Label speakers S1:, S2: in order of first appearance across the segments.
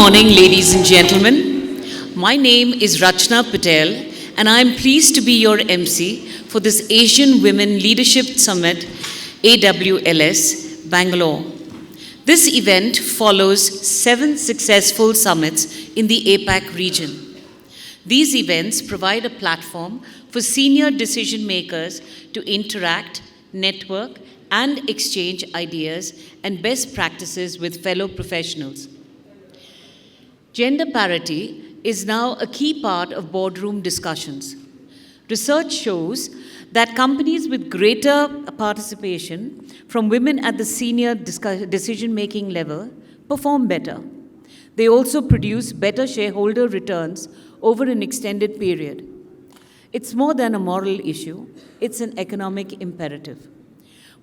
S1: morning, ladies and gentlemen. My name is Rachna Patel, and I am pleased to be your MC for this Asian Women Leadership Summit, AWLS Bangalore. This event follows 7 successful summits in the APAC region. These events provide a platform for senior decision makers to interact, network, and exchange ideas and best practices with fellow professionals. Gender parity is now a key part of boardroom discussions. Research shows that companies with greater participation from women at the senior decision-making level perform better. They also produce better shareholder returns over an extended period. It's more than a moral issue, it's an economic imperative.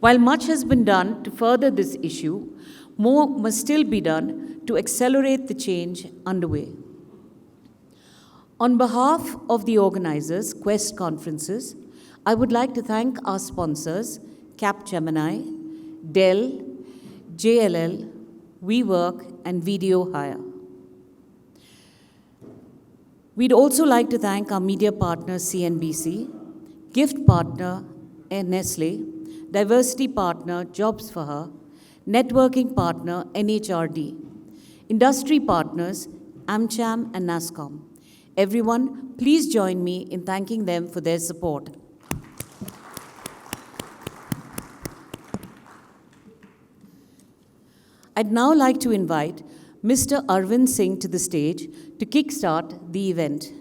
S1: While much has been done to further this issue, more must still be done to accelerate the change underway. On behalf of the organizers, Quest Conferences, I would like to thank our sponsors, Capgemini, Dell, JLL, WeWork, and Video Hire. We'd also like to thank our media partner, CNBC, gift partner, Nestle, diversity partner, Jobs for Her, networking partner, NHRD, industry partners, AmCham and NASSCOM. Everyone, please join me in thanking them for their support. I'd now like to invite Mr. Arvind Singh to the stage to kickstart the event.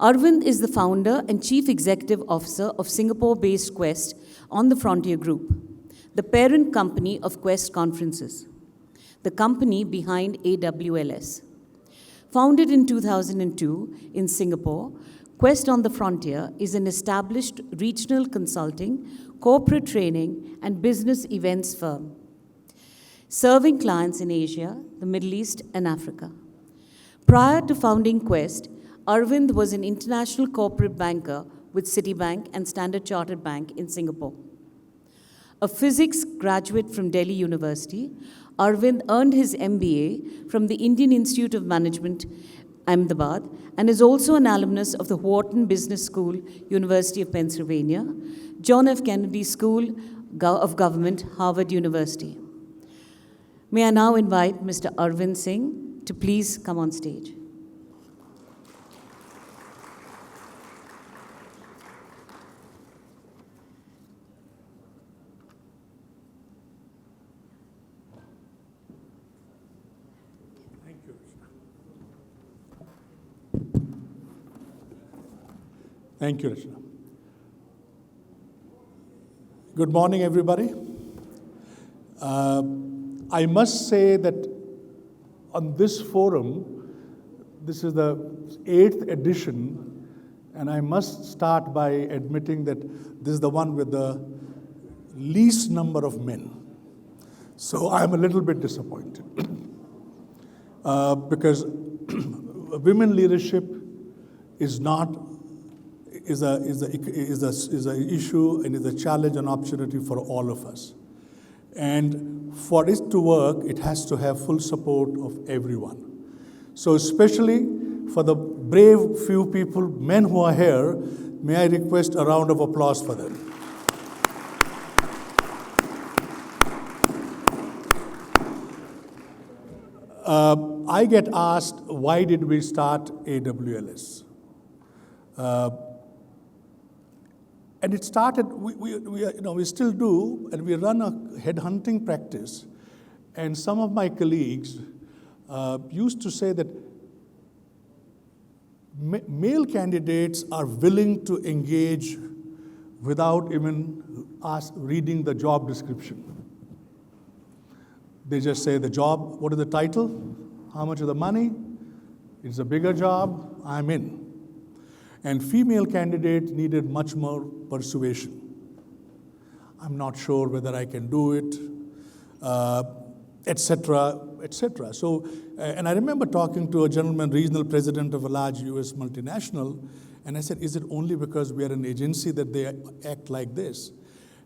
S1: Arvind is the founder and chief executive officer of Singapore-based Quest on the Frontier Group, the parent company of Quest Conferences, the company behind AWLS. Founded in 2002 in Singapore, Quest on the Frontier is an established regional consulting, corporate training, and business events firm, serving clients in Asia, the Middle East, and Africa. Prior to founding Quest, Arvind was an international corporate banker with Citibank and Standard Chartered Bank in Singapore. A physics graduate from Delhi University, Arvind earned his MBA from the Indian Institute of Management, Ahmedabad, and is also an alumnus of the Wharton Business School, University of Pennsylvania, John F. Kennedy School of Government, Harvard University. May I now invite Mr. Arvind Singh to please come on stage.
S2: Thank you, Rachna. Good morning, everybody. I must say that on this forum, this is the 8th edition, and I must start by admitting that this is the one with the least number of men. So I'm a little bit disappointed because women leadership is a issue and is a challenge and opportunity for all of us. And for it to work, it has to have full support of everyone. So especially for the brave few people, men who are here, may I request a round of applause for them. I get asked, why did we start AWLS? And it started, we still do, and we run a headhunting practice. And some of my colleagues used to say that male candidates are willing to engage without even reading the job description. They just say the job, what is the title? How much is the money? It's a bigger job, I'm in. And female candidates needed much more persuasion. I'm not sure whether I can do it, etc., etc. So, and I remember talking to a gentleman, regional president of a large US multinational, and I said, is it only because we are an agency that they act like this?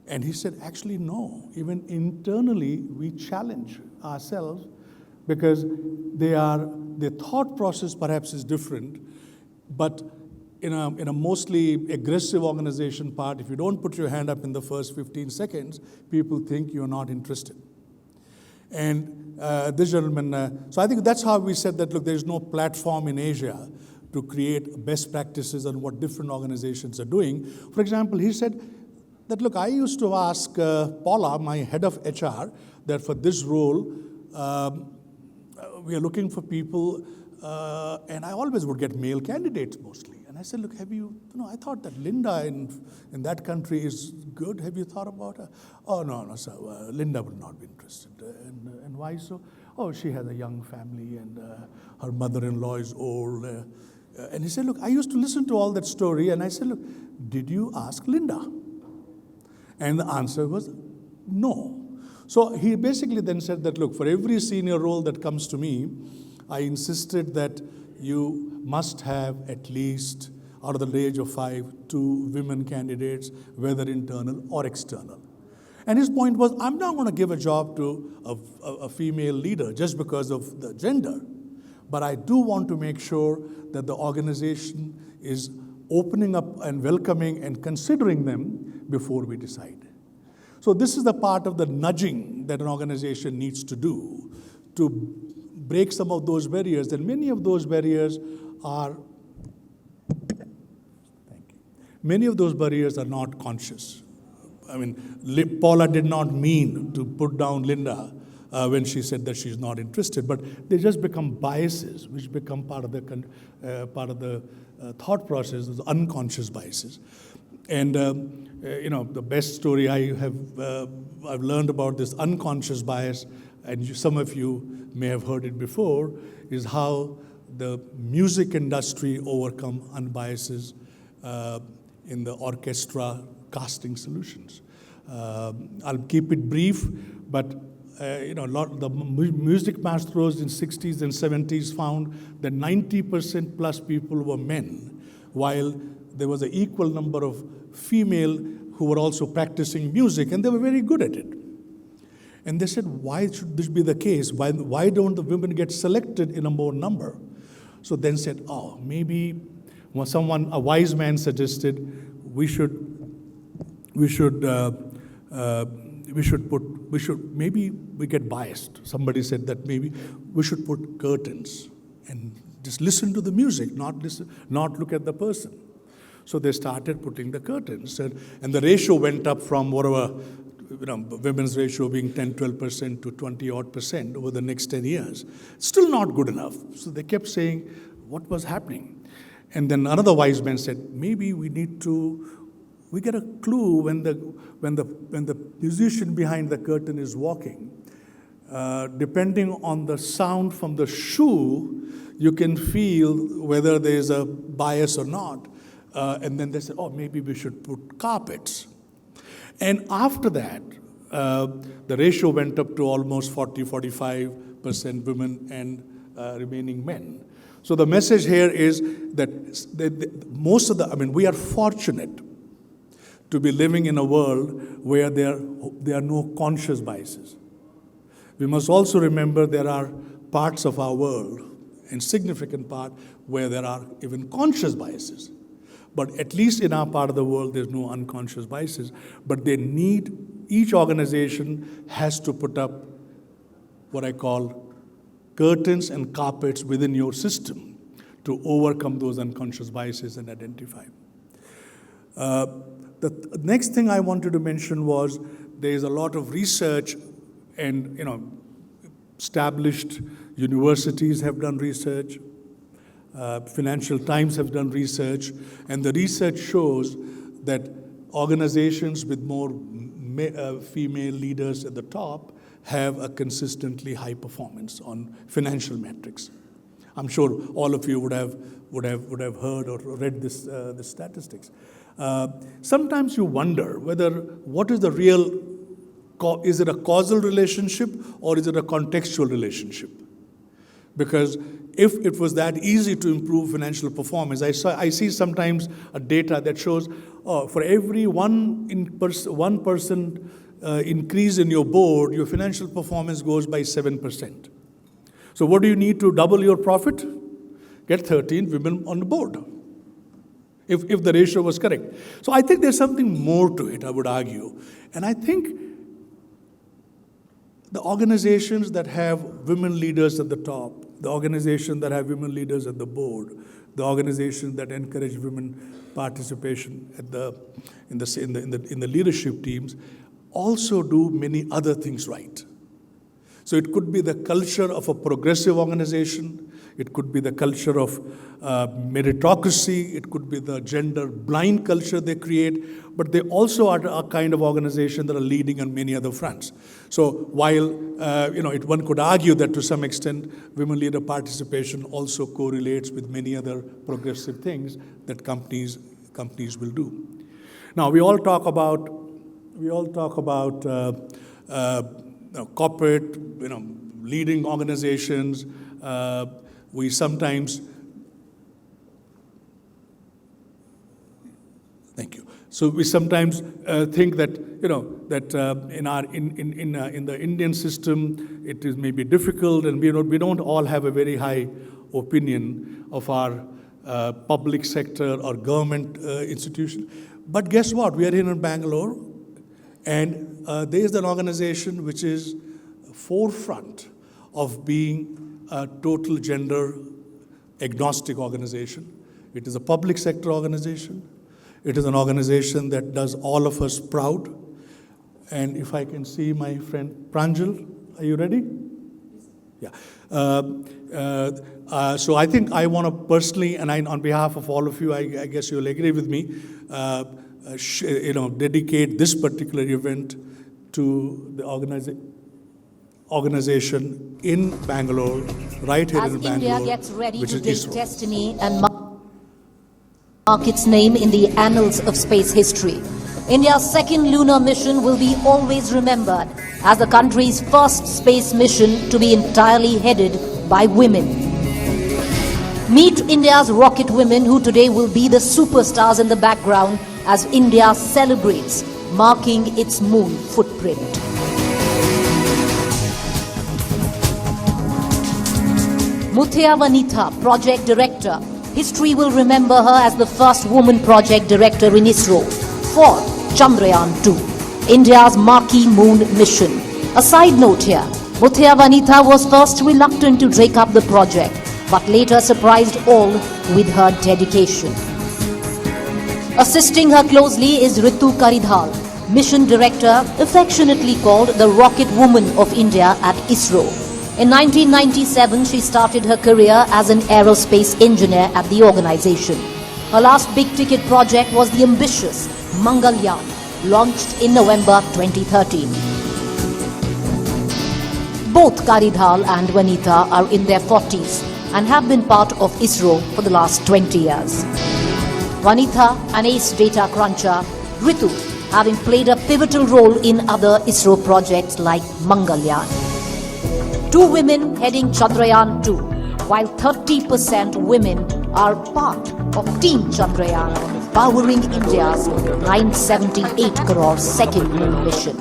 S2: And he said, actually, no. Even internally, we challenge ourselves because their thought process perhaps is different, but in a mostly aggressive organization part, if you don't put your hand up in the first 15 seconds, people think you're not interested. And this gentleman, so I think that's how we said that, look, there's no platform in Asia to create best practices on what different organizations are doing. For example, he said that, look, I used to ask Paula, my head of HR, that for this role, we are looking for people, and I always would get male candidates mostly. And I said, look, I thought that Linda in that country is good. Have you thought about her? Oh, no, sir, Linda would not be interested. And why so? Oh, she has a young family, and her mother-in-law is old. And he said, look, I used to listen to all that story, and I said, look, did you ask Linda? And the answer was no. So he basically then said that, look, for every senior role that comes to me, I insisted that you must have at least, out of the age of 5, 2 women candidates, whether internal or external. And his point was, I'm not going to give a job to a female leader just because of the gender, but I do want to make sure that the organization is opening up and welcoming and considering them before we decide. So this is the part of the nudging that an organization needs to do to break some of those barriers, and many of those barriers are not conscious. I mean, Paula did not mean to put down Linda when she said that she's not interested, but they just become biases, which become part of the thought process, those unconscious biases. And the best story I've learned about this unconscious bias, and some of you may have heard it before, is how the music industry overcome unbiases in the orchestra casting solutions. I'll keep it brief, but a lot of the music maestros in 60s and 70s found that 90% plus people were men, while there was an equal number of female who were also practicing music, and they were very good at it. And they said, why should this be the case? Why don't the women get selected in a more number? So then said, maybe a wise man suggested maybe we get biased. Somebody said that maybe we should put curtains and just listen to the music, not look at the person. So they started putting the curtains, and the ratio went up from whatever, women's ratio being 10, 12% to 20-odd% over the next 10 years. Still not good enough. So they kept saying, what was happening? And then another wise man said, maybe we get a clue when the musician behind the curtain is walking. Depending on the sound from the shoe, you can feel whether there's a bias or not. And then they said, maybe we should put carpets. And after that, the ratio went up to almost 40-45% women and remaining men. So the message here is that we are fortunate to be living in a world where there are no conscious biases. We must also remember there are parts of our world, and significant part, where there are even conscious biases. But at least in our part of the world, there's no unconscious biases. But each organization has to put up what I call curtains and carpets within your system to overcome those unconscious biases and identify. The next thing I wanted to mention was there is a lot of research, and established universities have done research. Financial Times have done research, and the research shows that organizations with more female leaders at the top have a consistently high performance on financial metrics. I'm sure all of you would have heard or read the statistics. Sometimes you wonder what is the real, is it a causal relationship or is it a contextual relationship? Because if it was that easy to improve financial performance, I see sometimes a data that shows for every 1% increase in your board, your financial performance goes by 7%. So what do you need to double your profit? Get 13 women on the board, if the ratio was correct. So I think there's something more to it, I would argue. And I think the organizations that have women leaders at the top, the organizations that have women leaders at the board, the organizations that encourage women participation in the leadership teams, also do many other things right. So it could be the culture of a progressive organization, it could be the culture of meritocracy, it could be the gender-blind culture they create, but they also are a kind of organization that are leading on many other fronts. So while one could argue that to some extent women leader participation also correlates with many other progressive things that companies will do. Now we all talk about corporate, leading organizations. We sometimes, thank you. So we sometimes think that in the Indian system it is maybe difficult, and we don't all have a very high opinion of our public sector or government institution. But guess what? We are here in Bangalore, and there is an organization which is forefront of being a total gender agnostic organization. It is a public sector organization. It is an organization that does all of us proud. And if I can see my friend Pranjal, are you ready? Yeah. So I think I want to personally, and on behalf of all of you, I guess you'll agree with me, dedicate this particular event to the organization in Bangalore, right here in Bangalore,
S3: India gets ready
S2: which
S3: to
S2: is
S3: take
S2: ISRO.
S3: destiny and mark its name in the annals of space history. India's second lunar mission will be always remembered as the country's first space mission to be entirely headed by women. Meet India's rocket women, who today will be the superstars in the background as India celebrates marking its moon footprint. Muthia Vanitha, Project Director. History will remember her as the first woman project director in ISRO for Chandrayaan-2, India's marquee moon mission. A side note here, Muthia Vanitha was first reluctant to take up the project, but later surprised all with her dedication. Assisting her closely is Ritu Karidhal, Mission Director, affectionately called the Rocket Woman of India at ISRO. In 1997, she started her career as an aerospace engineer at the organization. Her last big-ticket project was the ambitious Mangalyaan, launched in November 2013. Both Karidhal and Vanitha are in their 40s and have been part of ISRO for the last 20 years. Vanitha, an ace data cruncher, Ritu, having played a pivotal role in other ISRO projects like Mangalyaan. Two women heading Chandrayaan-2, while 30% women are part of Team Chandrayaan, powering India's 978 crore second moon mission.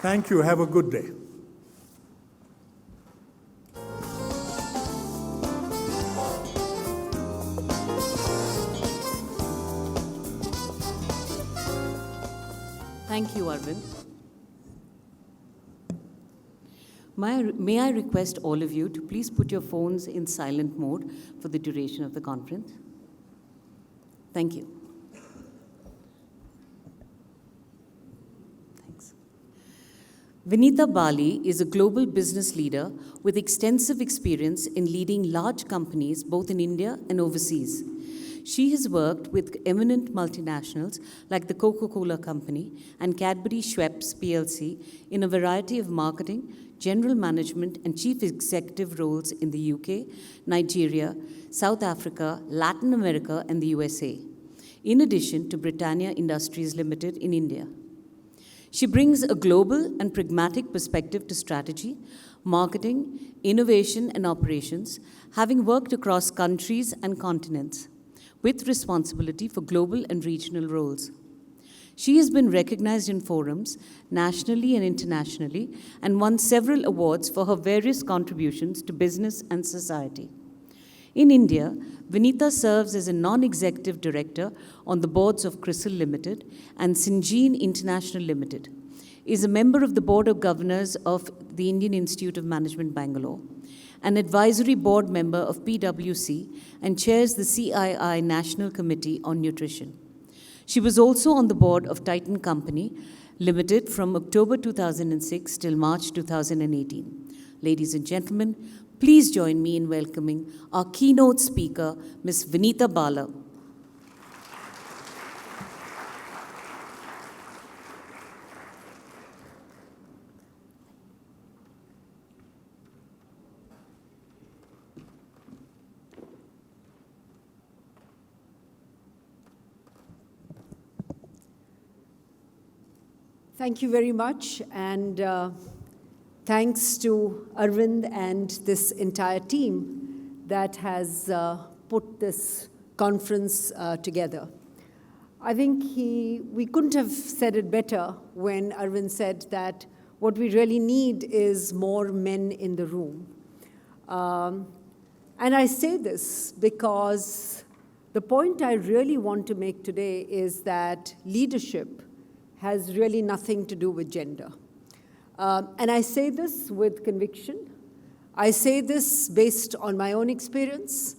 S2: Thank you. Have a good day.
S1: Thank you, Arvind. May I request all of you to please put your phones in silent mode for the duration of the conference? Thank you. Thanks. Vinita Bali is a global business leader with extensive experience in leading large companies both in India and overseas. she has worked with eminent multinationals like the Coca-Cola Company and Cadbury Schweppes PLC in a variety of marketing, general management, and chief executive roles in the UK, Nigeria, South Africa, Latin America, and the USA, in addition to Britannia Industries Limited in India. She brings a global and pragmatic perspective to strategy, marketing, innovation, and operations, having worked across countries and continents, with responsibility for global and regional roles. She has been recognized in forums, nationally and internationally, and won several awards for her various contributions to business and society. In India, Vinita serves as a non-executive director on the boards of CRISIL Limited and Syngene International Limited, is a member of the Board of Governors of the Indian Institute of Management, Bangalore, an advisory board member of PwC, and chairs the CII National Committee on Nutrition. She was also on the board of Titan Company Limited from October 2006 till March 2018. Ladies and gentlemen, please join me in welcoming our keynote speaker, Ms. Vinita Bala.
S4: Thank you very much, and thanks to Arvind and this entire team that has put this conference together. I think we couldn't have said it better when Arvind said that what we really need is more men in the room. And I say this because the point I really want to make today is that leadership has really nothing to do with gender. And I say this with conviction. I say this based on my own experience.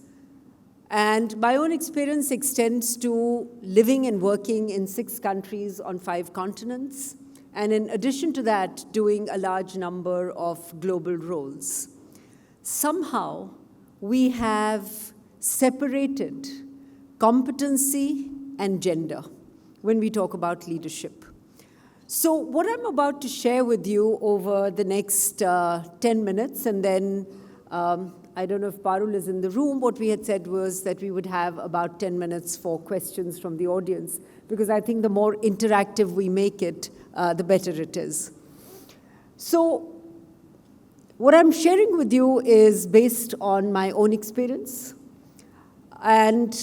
S4: And my own experience extends to living and working in 6 countries on 5 continents. And in addition to that, doing a large number of global roles. Somehow, we have separated competency and gender when we talk about leadership. So what I'm about to share with you over the next 10 minutes, and then I don't know if Parul is in the room, what we had said was that we would have about 10 minutes for questions from the audience, because I think the more interactive we make it, the better it is. So what I'm sharing with you is based on my own experience and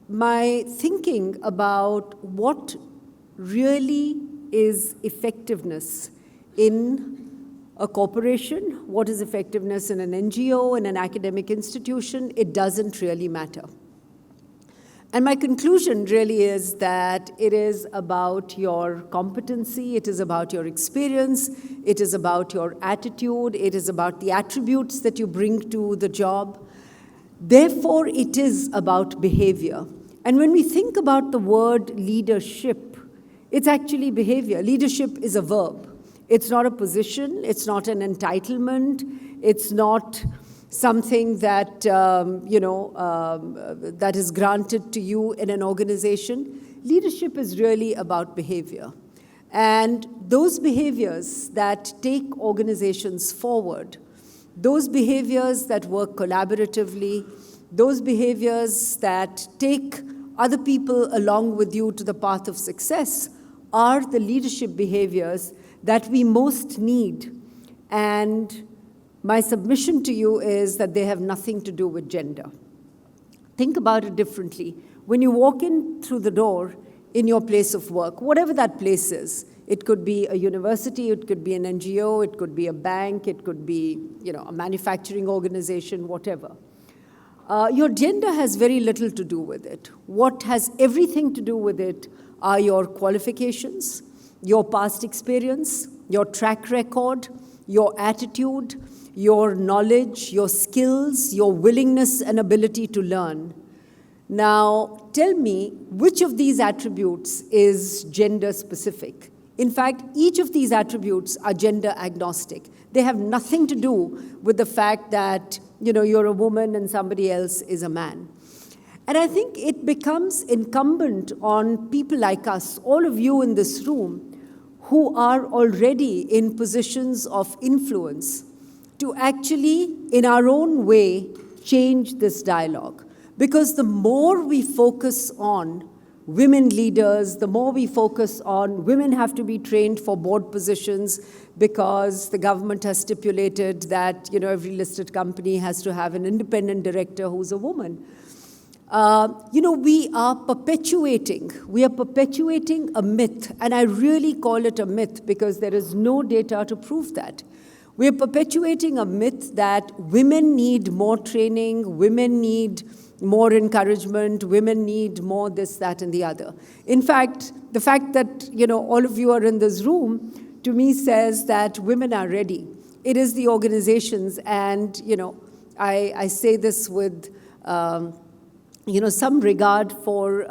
S4: my thinking about what really is effectiveness in a corporation, what is effectiveness in an NGO, in an academic institution. It doesn't really matter. And my conclusion really is that it is about your competency, it is about your experience, it is about your attitude, it is about the attributes that you bring to the job. Therefore, it is about behavior. And when we think about the word leadership, it's actually behavior. Leadership is a verb. It's not a position. It's not an entitlement. It's not something that, that is granted to you in an organization. Leadership is really about behavior. And those behaviors that take organizations forward, those behaviors that work collaboratively, those behaviors that take other people along with you to the path of success are the leadership behaviors that we most need. And my submission to you is that they have nothing to do with gender. Think about it differently. When you walk in through the door in your place of work, whatever that place is, it could be a university, it could be an NGO, it could be a bank, it could be a manufacturing organization, whatever. Your gender has very little to do with it. What has everything to do with it are your qualifications, your past experience, your track record, your attitude, your knowledge, your skills, your willingness and ability to learn. Now, tell me which of these attributes is gender specific. In fact, each of these attributes are gender agnostic. They have nothing to do with the fact that you're a woman and somebody else is a man. And I think it becomes incumbent on people like us, all of you in this room, who are already in positions of influence, to actually, in our own way, change this dialogue. Because the more we focus on women leaders, the more we focus on women have to be trained for board positions because the government has stipulated that every listed company has to have an independent director who's a woman. We are perpetuating a myth, and I really call it a myth because there is no data to prove that. We are perpetuating a myth that women need more training, women need more encouragement, women need more this, that, and the other. In fact, the fact that all of you are in this room, to me says that women are ready. It is the organizations, and I say this with some regard for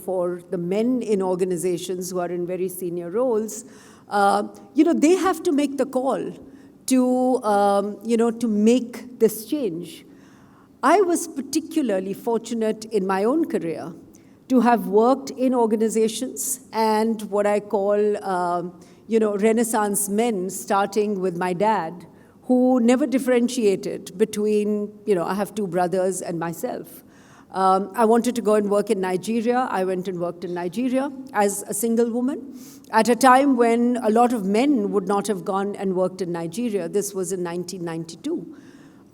S4: for the men in organizations who are in very senior roles. They have to make the call to make this change. I was particularly fortunate in my own career to have worked in organizations and what I call, Renaissance men, starting with my dad, who never differentiated between, I have two brothers and myself. I wanted to go and work in Nigeria. I went and worked in Nigeria as a single woman at a time when a lot of men would not have gone and worked in Nigeria. This was in 1992.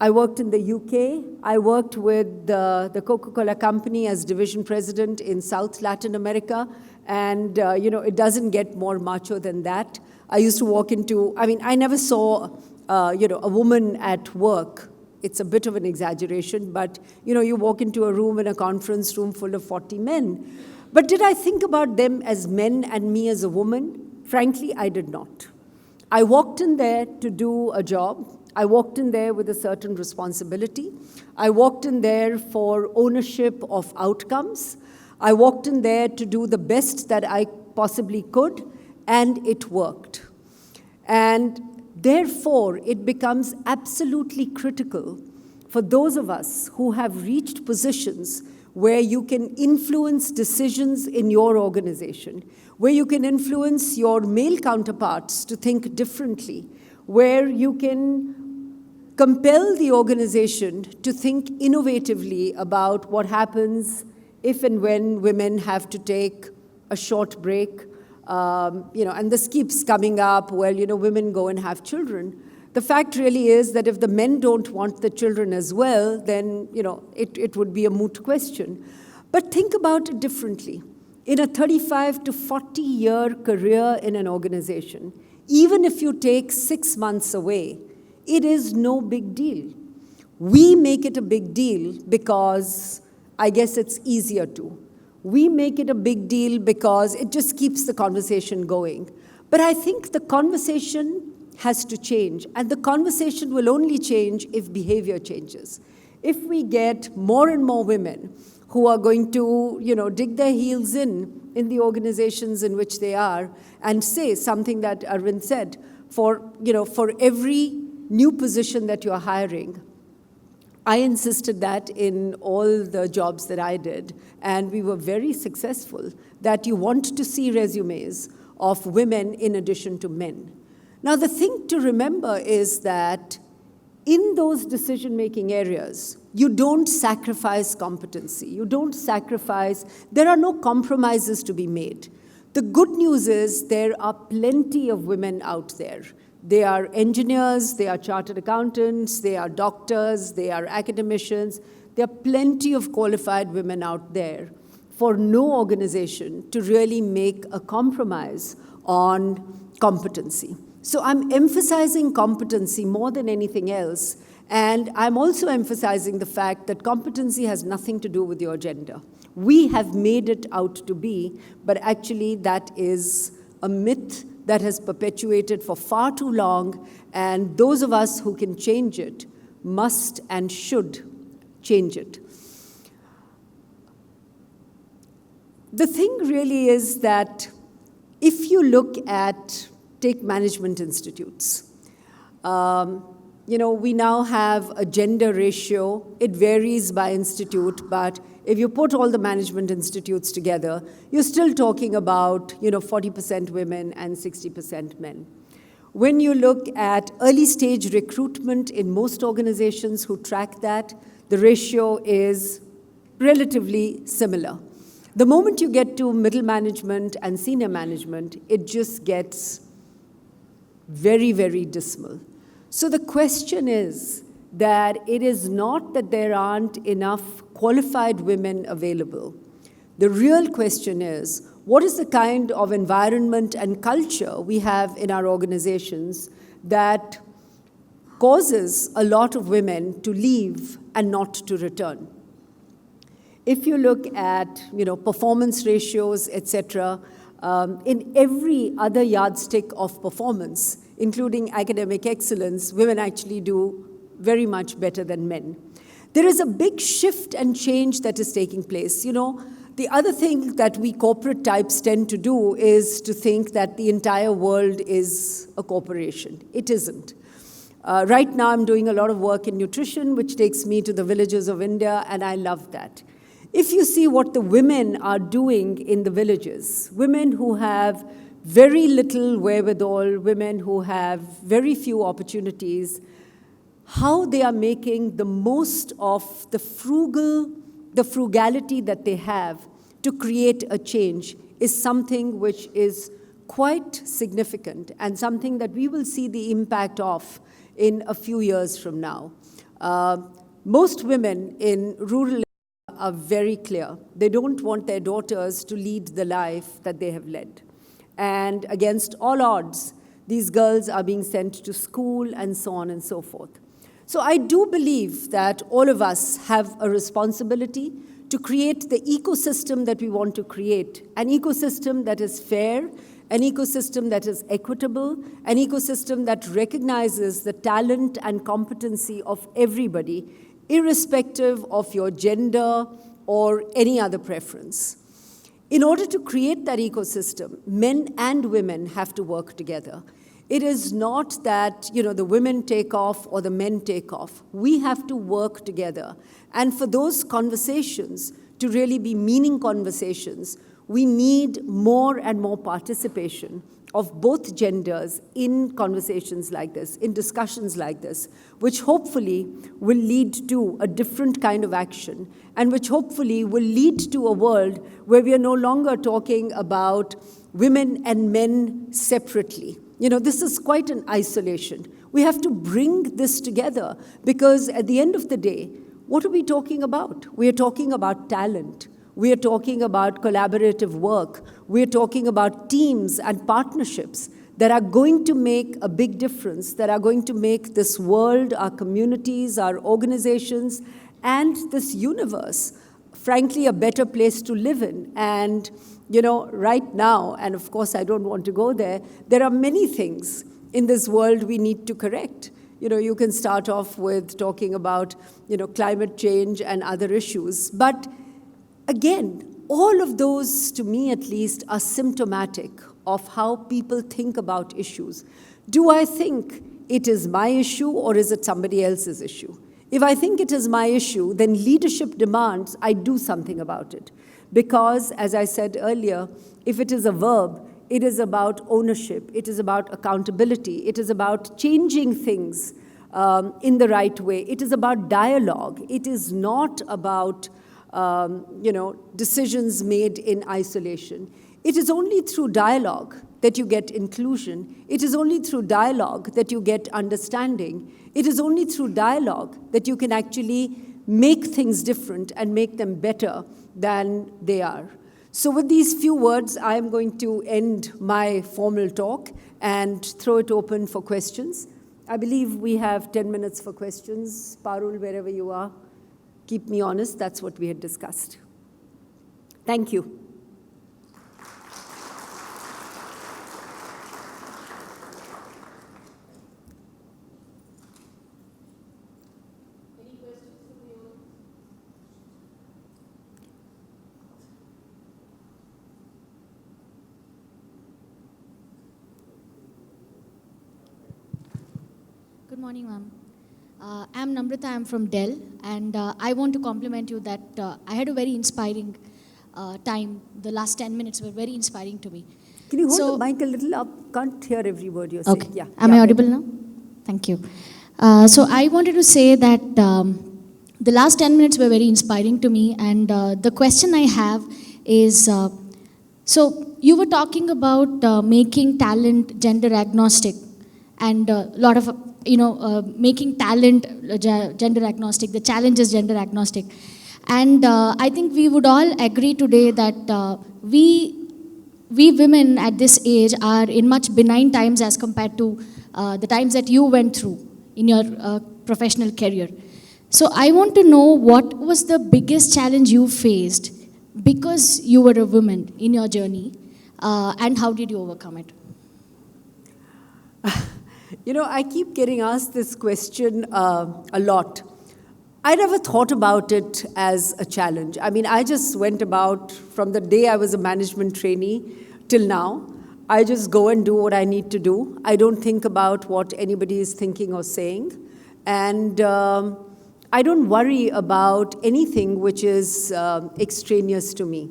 S4: I worked in the UK. I worked with the Coca-Cola company as division president in South Latin America. And, it doesn't get more macho than that. I used to walk into, I never saw, a woman at work. It's a bit of an exaggeration, but, you walk into a room in a conference room full of 40 men. But did I think about them as men and me as a woman? Frankly, I did not. I walked in there to do a job. I walked in there with a certain responsibility. I walked in there for ownership of outcomes. I walked in there to do the best that I possibly could, and it worked. And therefore, it becomes absolutely critical for those of us who have reached positions where you can influence decisions in your organization, where you can influence your male counterparts to think differently, where you can compel the organization to think innovatively about what happens if and when women have to take a short break. And this keeps coming up, women go and have children. The fact really is that if the men don't want the children as well, then, it would be a moot question. But think about it differently. In a 35 to 40-year career in an organization, even if you take 6 months away, it is no big deal. We make it a big deal because I guess it's easier to. We make it a big deal because it just keeps the conversation going. But I think the conversation has to change, and the conversation will only change if behavior changes. If we get more and more women who are going to, dig their heels in the organizations in which they are and say something that Arvind said, for every new position that you're hiring, I insisted that in all the jobs that I did, and we were very successful, that you want to see resumes of women in addition to men. Now, the thing to remember is that in those decision-making areas, you don't sacrifice competency. You don't sacrifice, there are no compromises to be made. The good news is there are plenty of women out there. They are engineers, they are chartered accountants, they are doctors, they are academicians. There are plenty of qualified women out there for no organization to really make a compromise on competency. So I'm emphasizing competency more than anything else, and I'm also emphasizing the fact that competency has nothing to do with your gender. We have made it out to be, but actually that is a myth that has perpetuated for far too long, and those of us who can change it must and should change it. The thing really is that if you look at, take management institutes, we now have a gender ratio. It varies by institute, but if you put all the management institutes together, you're still talking about 40% women and 60% men. When you look at early stage recruitment in most organizations who track that, the ratio is relatively similar. The moment you get to middle management and senior management, it just gets very, very dismal. So the question is that it is not that there aren't enough qualified women available. The real question is, what is the kind of environment and culture we have in our organizations that causes a lot of women to leave and not to return? If you look at performance ratios, etc., in every other yardstick of performance, including academic excellence, women actually do very much better than men. There is a big shift and change that is taking place. The other thing that we corporate types tend to do is to think that the entire world is a corporation. It isn't. Right now, I'm doing a lot of work in nutrition, which takes me to the villages of India, and I love that. If you see what the women are doing in the villages, women who have very little wherewithal, women who have very few opportunities, how they are making the most of the frugality that they have to create a change is something which is quite significant and something that we will see the impact of in a few years from now. Most women in rural areas are very clear. They don't want their daughters to lead the life that they have led. And against all odds, these girls are being sent to school and so on and so forth. So I do believe that all of us have a responsibility to create the ecosystem that we want to create, an ecosystem that is fair, an ecosystem that is equitable, an ecosystem that recognizes the talent and competency of everybody, irrespective of your gender or any other preference. In order to create that ecosystem, men and women have to work together. It is not that the women take off or the men take off. We have to work together. And for those conversations to really be meaning conversations, we need more and more participation of both genders in conversations like this, in discussions like this, which hopefully will lead to a different kind of action and which hopefully will lead to a world where we are no longer talking about women and men separately. This is quite an isolation. We have to bring this together because at the end of the day, what are we talking about? We are talking about talent. We are talking about collaborative work. We are talking about teams and partnerships that are going to make a big difference, that are going to make this world, our communities, our organizations, and this universe, frankly, a better place to live in. And right now, and of course I don't want to go there, there are many things in this world we need to correct. You can start off with talking about, climate change and other issues. But again, all of those, to me at least, are symptomatic of how people think about issues. Do I think it is my issue or is it somebody else's issue? If I think it is my issue, then leadership demands I do something about it. Because, as I said earlier, if it is a verb, it is about ownership, it is about accountability, it is about changing things in the right way, it is about dialogue, it is not about decisions made in isolation. It is only through dialogue that you get inclusion. It is only through dialogue that you get understanding. It is only through dialogue that you can actually make things different and make them better than they are. So with these few words, I am going to end my formal talk and throw it open for questions. I believe we have 10 minutes for questions. Parul, wherever you are, keep me honest. That's what we had discussed. Thank you.
S5: Good morning, ma'am. I'm Namrata, I'm from Dell, and I want to compliment you that I had a very inspiring time. The last 10 minutes were very inspiring to me.
S4: Can you hold the mic a little up? Can't hear every word you're saying.
S5: Okay.
S4: Yeah.
S5: Am I audible now? Thank you. So I wanted to say that the last 10 minutes were very inspiring to me, and the question I have is, so you were talking about making talent gender agnostic, and a lot of, making talent gender agnostic, the challenge is gender agnostic. And I think we would all agree today that we women at this age are in much benign times as compared to the times that you went through in your professional career. So I want to know, what was the biggest challenge you faced because you were a woman in your journey, and how did you overcome it?
S4: I keep getting asked this question a lot. I never thought about it as a challenge. I mean, I just went about, from the day I was a management trainee till now, I just go and do what I need to do. I don't think about what anybody is thinking or saying. And I don't worry about anything which is extraneous to me.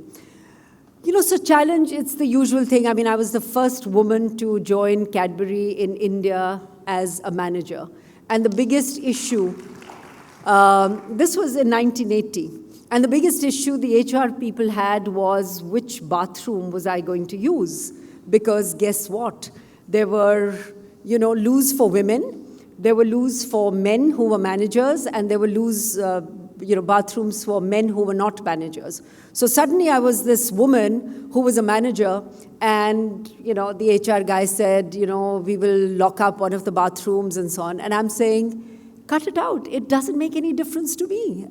S4: So challenge, it's the usual thing. I mean, I was the first woman to join Cadbury in India as a manager. And the biggest issue, this was in 1980. And the biggest issue the HR people had was, which bathroom was I going to use? Because guess what? There were, loos for women. There were loos for men who were managers, and there were loos, bathrooms for men who were not managers. So suddenly I was this woman who was a manager, and, the HR guy said, we will lock up one of the bathrooms and so on. And I'm saying, cut it out. It doesn't make any difference to me.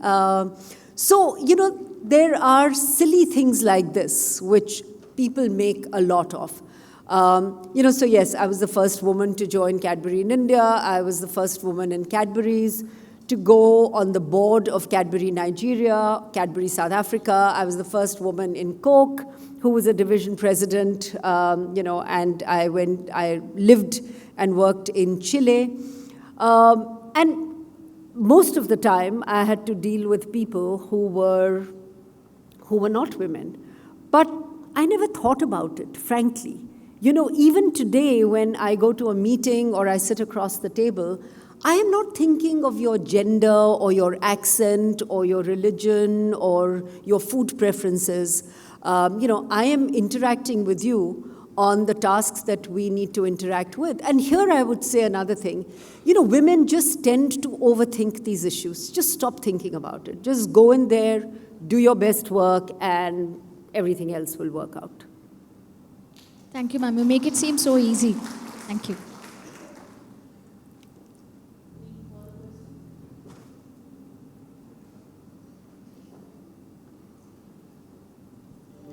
S4: So, there are silly things like this, which people make a lot of. So yes, I was the first woman to join Cadbury in India. I was the first woman in Cadbury's to go on the board of Cadbury Nigeria, Cadbury South Africa. I was the first woman in Coke who was a division president, and I lived and worked in Chile. And most of the time, I had to deal with people who were not women. But I never thought about it, frankly. Even today, when I go to a meeting or I sit across the table, I am not thinking of your gender or your accent or your religion or your food preferences. I am interacting with you on the tasks that we need to interact with. And here I would say another thing. Women just tend to overthink these issues. Just stop thinking about it. Just go in there, do your best work, and everything else will work out.
S5: Thank you, ma'am. You make it seem so easy. Thank you.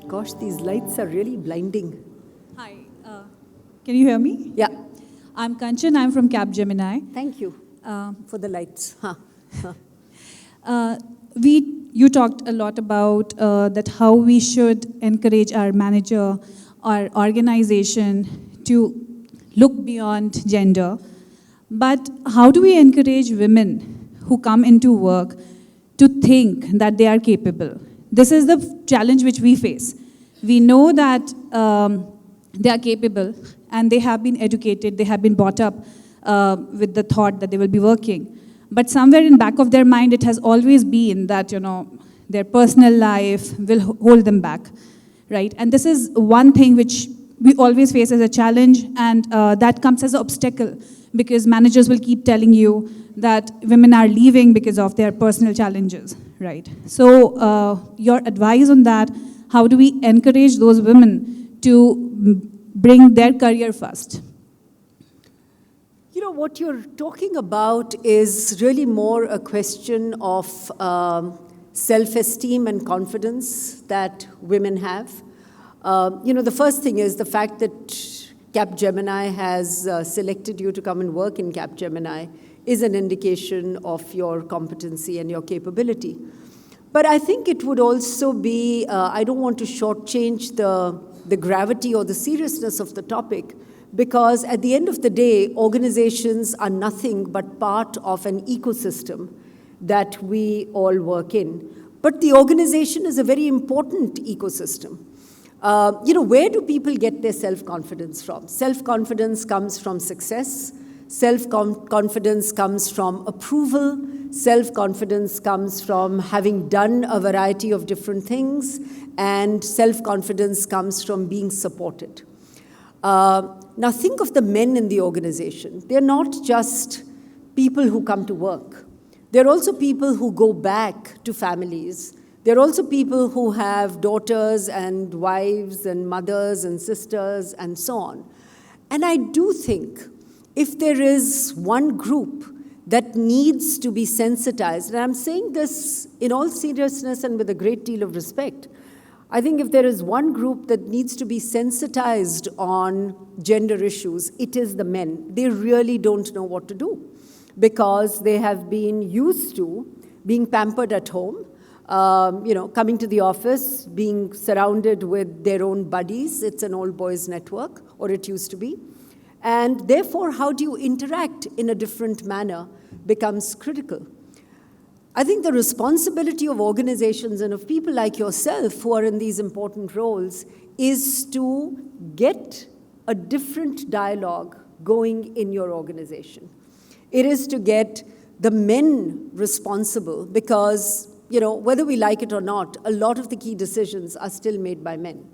S4: Gosh, these lights are really blinding.
S6: Hi, can you hear me?
S4: Yeah.
S6: I'm Kanchan, I'm from Capgemini.
S4: Thank you for the lights.
S6: You talked a lot about that how we should encourage our manager, our organization to look beyond gender. But how do we encourage women who come into work to think that they are capable? This is the challenge which we face. We know that they are capable and they have been educated, they have been brought up with the thought that they will be working. But somewhere in back of their mind, it has always been that, their personal life will hold them back, right? And this is one thing which we always face as a challenge, and that comes as an obstacle because managers will keep telling you that women are leaving because of their personal challenges, right? So your advice on that, how do we encourage those women to bring their career first?
S4: What you're talking about is really more a question of self-esteem and confidence that women have. The first thing is the fact that Capgemini has selected you to come and work in Capgemini is an indication of your competency and your capability. But I think it would also be, I don't want to shortchange the gravity or the seriousness of the topic, because at the end of the day, organizations are nothing but part of an ecosystem that we all work in. But the organization is a very important ecosystem. Where do people get their self-confidence from? Self-confidence comes from success. Self-confidence comes from approval. Self-confidence comes from having done a variety of different things. And self-confidence comes from being supported. Now think of the men in the organization. They're not just people who come to work. They're also people who go back to families. They're also people who have daughters and wives and mothers and sisters and so on. And I do think if there is one group that needs to be sensitized, and I'm saying this in all seriousness and with a great deal of respect, I think if there is one group that needs to be sensitized on gender issues, it is the men. They really don't know what to do because they have been used to being pampered at home, coming to the office, being surrounded with their own buddies. It's an old boys network, or it used to be. And therefore, how do you interact in a different manner becomes critical. I think the responsibility of organizations and of people like yourself who are in these important roles is to get a different dialogue going in your organization. It is to get the men responsible because, whether we like it or not, a lot of the key decisions are still made by men.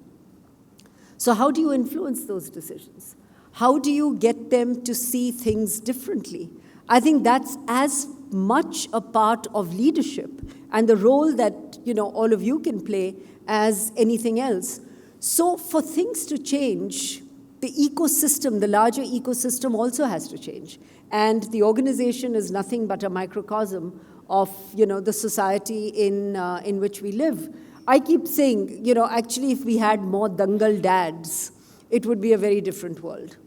S4: So how do you influence those decisions? How do you get them to see things differently? I think that's as much a part of leadership and the role that, all of you can play as anything else. So for things to change, the ecosystem, the larger ecosystem also has to change. And the organization is nothing but a microcosm of, the society in which we live. I keep saying, actually if we had more dangal dads, it would be a very different world.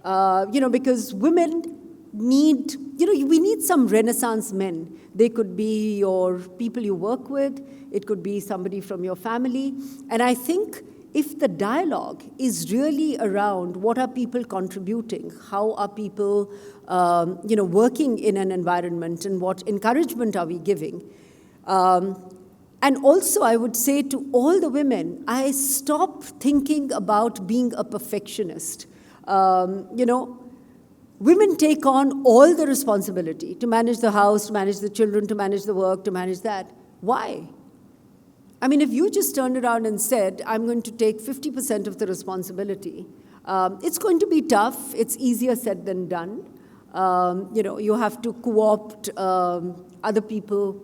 S4: Because women need, we need some Renaissance men. They could be your people you work with. It could be somebody from your family. And I think if the dialogue is really around what are people contributing, how are people, working in an environment and what encouragement are we giving. And also I would say to all the women, I stop thinking about being a perfectionist. Women take on all the responsibility to manage the house, to manage the children, to manage the work, to manage that. Why? I mean, if you just turned around and said, I'm going to take 50% of the responsibility, it's going to be tough. It's easier said than done. You have to co-opt other people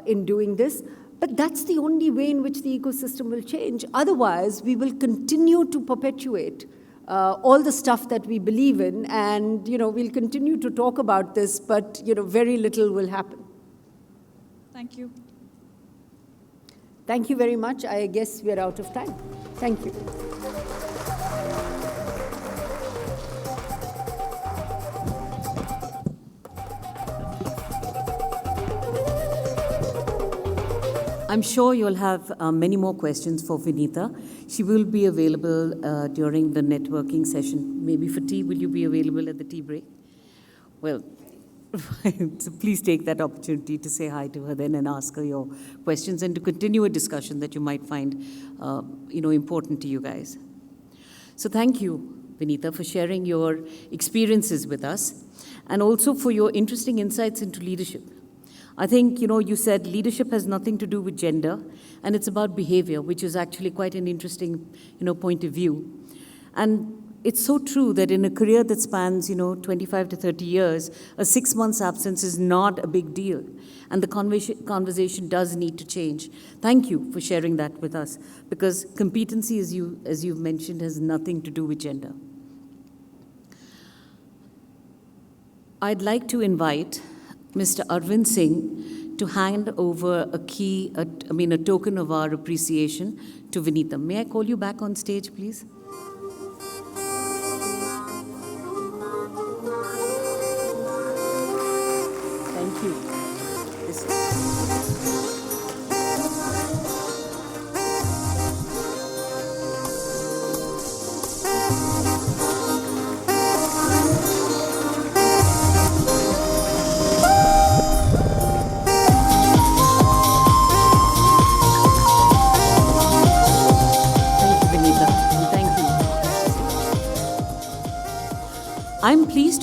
S4: in doing this. But that's the only way in which the ecosystem will change. Otherwise, we will continue to perpetuate all the stuff that we believe in, and we'll continue to talk about this, but very little will happen.
S6: Thank you.
S4: Thank you very much. I guess we're out of time. Thank you.
S1: I'm sure you'll have many more questions for Vinita. She will be available during the networking session. Maybe for tea, will you be available at the tea break? Well, so please take that opportunity to say hi to her then and ask her your questions and to continue a discussion that you might find important to you guys. So thank you, Vinita, for sharing your experiences with us and also for your interesting insights into leadership. I think, you said leadership has nothing to do with gender, and it's about behavior, which is actually quite an interesting, point of view. And it's so true that in a career that spans, 25 to 30 years, a 6 months absence is not a big deal. And the conversation does need to change. Thank you for sharing that with us, because competency, as you've mentioned, has nothing to do with gender. I'd like to invite Mr. Arvind Singh to hand over a token of our appreciation to Vinita. May I call you back on stage, please? Thank you.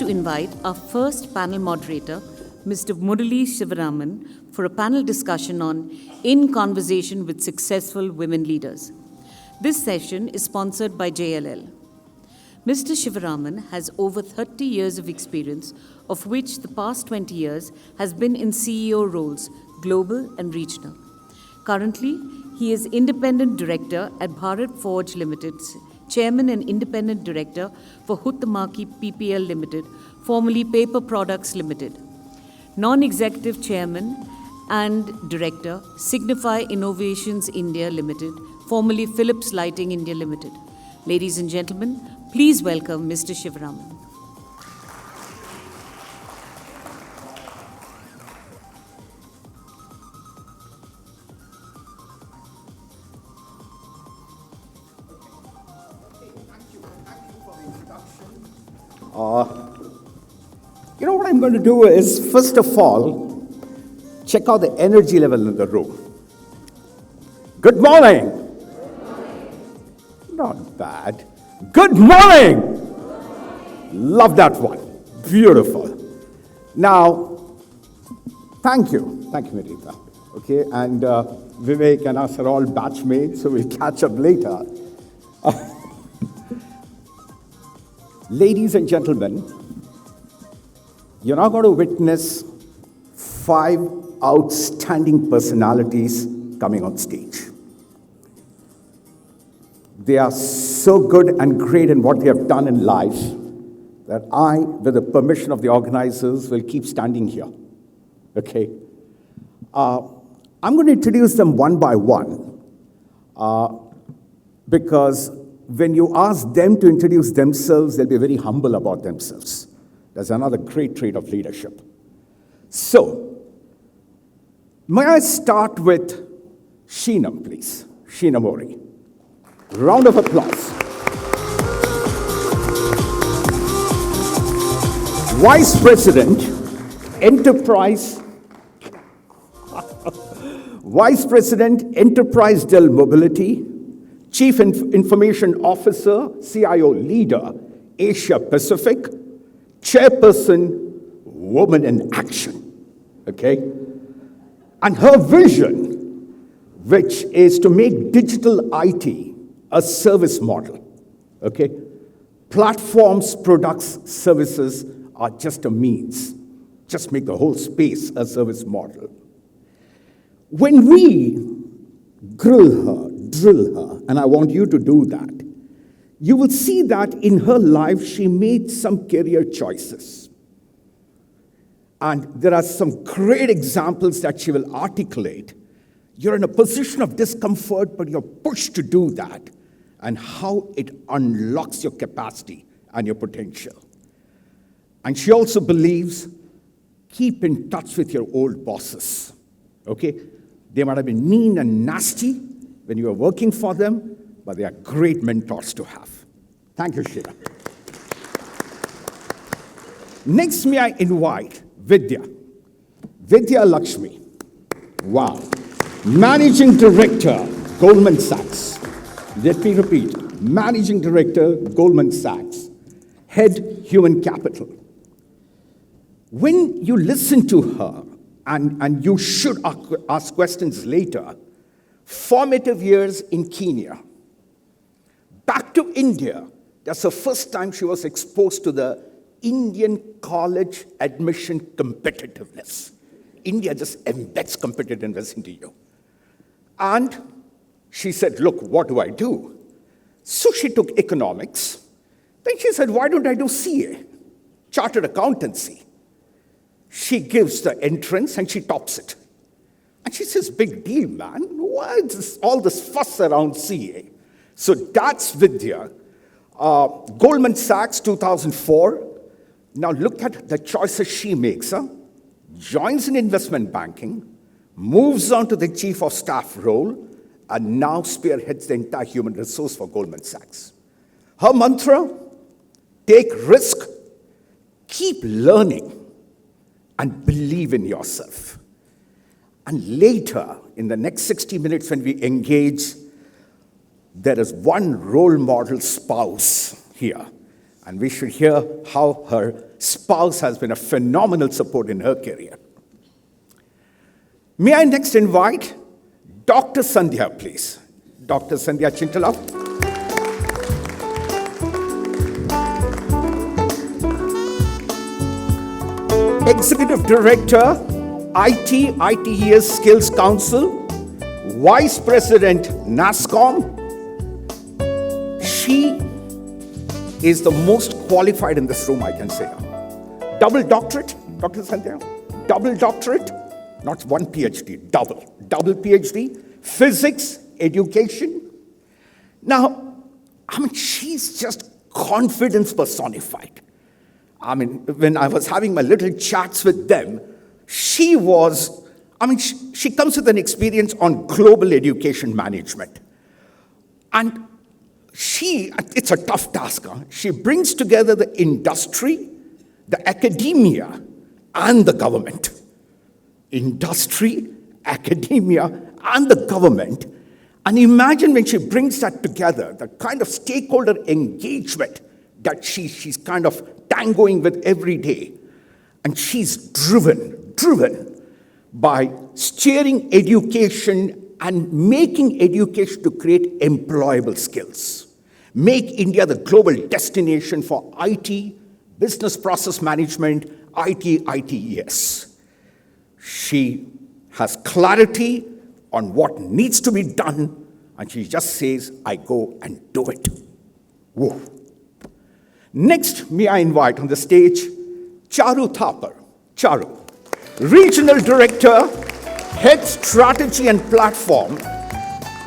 S1: to invite our first panel moderator, Mr. Murali Shivaraman, for a panel discussion on In Conversation with Successful Women Leaders. This session is sponsored by JLL. Mr. Shivaraman has over 30 years of experience, of which the past 20 years has been in CEO roles, global and regional. Currently, he is Independent Director at Bharat Forge Limited, Chairman and Independent Director for Huhtamaki PPL Limited, formerly Paper Products Limited. Non-Executive Chairman and Director, Signify Innovations India Limited, formerly Philips Lighting India Limited. Ladies and gentlemen, please welcome Mr. Shivaraman.
S7: You know what I'm going to do is, first of all, check out the energy level in the room. Good morning. Not bad. Good morning. Love that one. Beautiful. Now, thank you. Thank you, Marita. Okay, and Vivek and us are all batchmates, so we'll catch up later. Ladies and gentlemen, you're now going to witness 5 outstanding personalities coming on stage. They are so good and great in what they have done in life that I, with the permission of the organizers, will keep standing here. Okay? I'm going to introduce them one by one because when you ask them to introduce themselves, they'll be very humble about themselves. That's another great trait of leadership. So, may I start with Sheenam, please? Sheena Mori. Round of applause. Vice President, Enterprise, Vice President, Enterprise Dell Mobility, Chief Information Officer, CIO Leader, Asia Pacific, Chairperson, Women in Action, okay? And her vision, which is to make digital IT a service model, okay? Platforms, products, services are just a means. Just make the whole space a service model. When we drill her, and I want you to do that, you will see that in her life, she made some career choices. And there are some great examples that she will articulate. You're in a position of discomfort, but you're pushed to do that, and how it unlocks your capacity and your potential. And she also believes, keep in touch with your old bosses, okay? They might have been mean and nasty when you were working for them, but they are great mentors to have. Thank you, Sheila. Next, may I invite Vidya Lakshmi. Wow. Managing Director, Goldman Sachs. Let me repeat. Managing Director, Goldman Sachs. Head Human Capital. When you listen to her, and you should ask questions later, formative years in Kenya. Back to India, that's the first time she was exposed to the Indian college admission competitiveness. India just embeds competitiveness into you. And she said, look, what do I do? So she took economics. Then she said, why don't I do CA? Chartered accountancy. She gives the entrance and she tops it. And she says, big deal, man. Why is all this fuss around CA? So that's Vidya. Goldman Sachs, 2004. Now look at the choices she makes. Huh? Joins in investment banking, moves on to the chief of staff role, and now spearheads the entire human resource for Goldman Sachs. Her mantra, take risk, keep learning, and believe in yourself. And later, in the next 60 minutes when we engage, there is one role model spouse here. And we should hear how her spouse has been a phenomenal support in her career. May I next invite Dr. Sandhya, please. Dr. Sandhya Chintala. Executive Director, ITES Skills Council, Vice President, NASCOM. She is the most qualified in this room, I can say. Double doctorate, Dr. Sandhya. Double doctorate, not one PhD, double PhD, physics, education. Now, she's just confidence personified. When I was having my little chats with them, she comes with an experience on global education management. And it's a tough task. She brings together the industry, the academia, and the government. Industry, academia, and the government. And imagine when she brings that together, the kind of stakeholder engagement that she's kind of tangoing with every day. And she's driven by steering education and making education to create employable skills. Make India the global destination for IT, business process management, ITES. She has clarity on what needs to be done, and she just says, I go and do it. Whoa. Next, may I invite on the stage Charu Thapar. Charu, Regional Director, Head Strategy and Platform,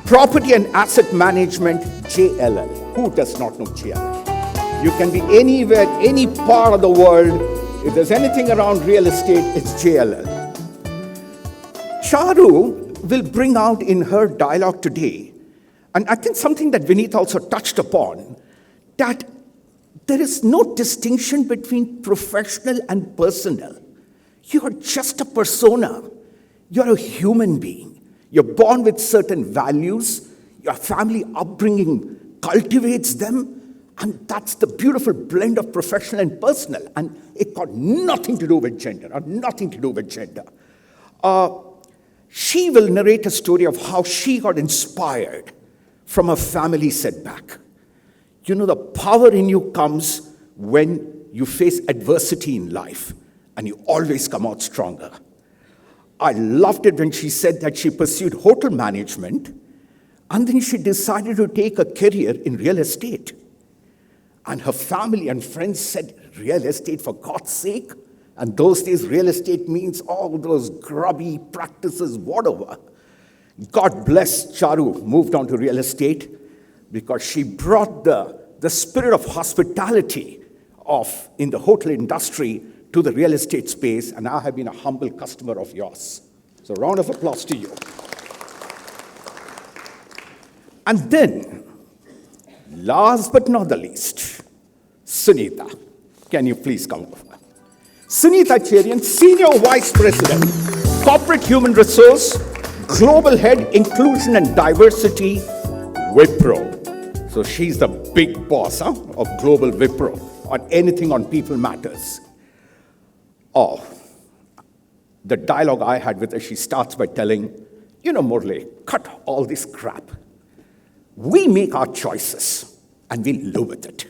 S7: Property and Asset Management, JLL. Who does not know JLL? You can be anywhere, any part of the world. If there's anything around real estate, it's JLL. Charu will bring out in her dialogue today, and I think something that Vineet also touched upon, that there is no distinction between professional and personal. You're just a persona. You're a human being. You're born with certain values. Your family upbringing cultivates them. And that's the beautiful blend of professional and personal. And it got nothing to do with gender, or nothing to do with gender. She will narrate a story of how she got inspired from a family setback. The power in you comes when you face adversity in life, and you always come out stronger. I loved it when she said that she pursued hotel management, and then she decided to take a career in real estate. And her family and friends said, real estate, for God's sake? And those days, real estate means all those grubby practices, whatever. God bless Charu, moved on to real estate, because she brought the spirit of hospitality in the hotel industry to the real estate space, and I have been a humble customer of yours. So a round of applause to you. And then, last but not the least, Sunita. Can you please come over? Sunita Cherian, Senior Vice President, Corporate Human Resource, Global Head, Inclusion and Diversity, Wipro. So she's the big boss of Global Wipro on anything on people matters. Oh, the dialogue I had with her, she starts by telling, Murli, cut all this crap. We make our choices, and we live with it.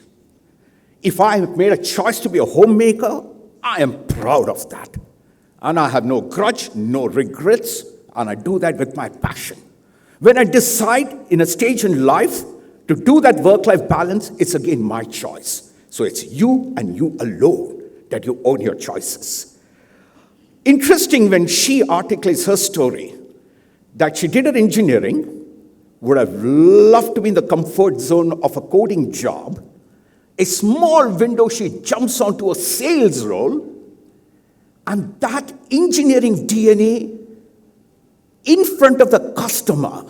S7: If I have made a choice to be a homemaker, I am proud of that. And I have no grudge, no regrets, and I do that with my passion. When I decide in a stage in life to do that work-life balance, it's again my choice. So it's you and you alone that you own your choices. Interesting when she articulates her story, that she did her engineering, would have loved to be in the comfort zone of a coding job. A small window, she jumps onto a sales role, and that engineering DNA in front of the customer.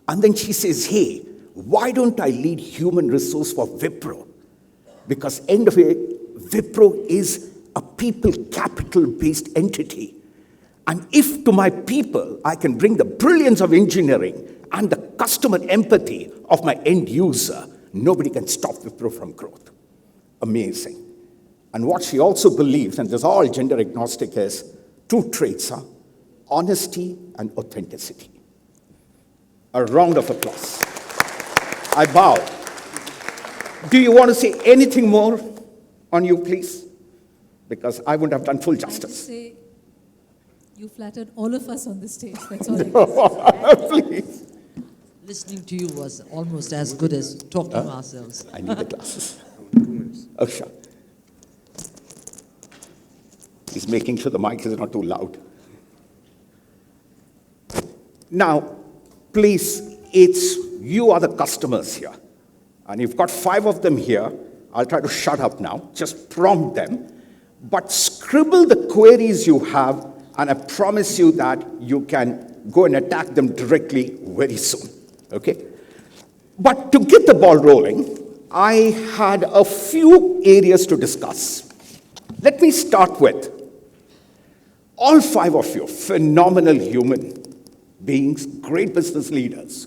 S7: And then she says, hey, why don't I lead human resource for Wipro? Because end of it, Wipro is a people capital-based entity. And if to my people, I can bring the brilliance of engineering and the customer empathy of my end user, nobody can stop Wipro from growth. amazing. And what she also believes, and this is all gender agnostic, is two traits are honesty and authenticity. A round of applause. I bow. Do you want to say anything more on you, please? Because I wouldn't have done full justice.
S8: Say, you flattered all of us on the stage. That's all I can say.
S7: Please.
S9: Listening to you was almost as good as talking ourselves.
S7: I need the glasses. Oh, sure. He's making sure the mic is not too loud. Now, please, you are the customers here. And you've got 5 of them here. I'll try to shut up now. Just prompt them. But scribble the queries you have, and I promise you that you can go and attack them directly very soon. Okay? But to get the ball rolling, I had a few areas to discuss. Let me start with all 5 of you, phenomenal human beings, great business leaders.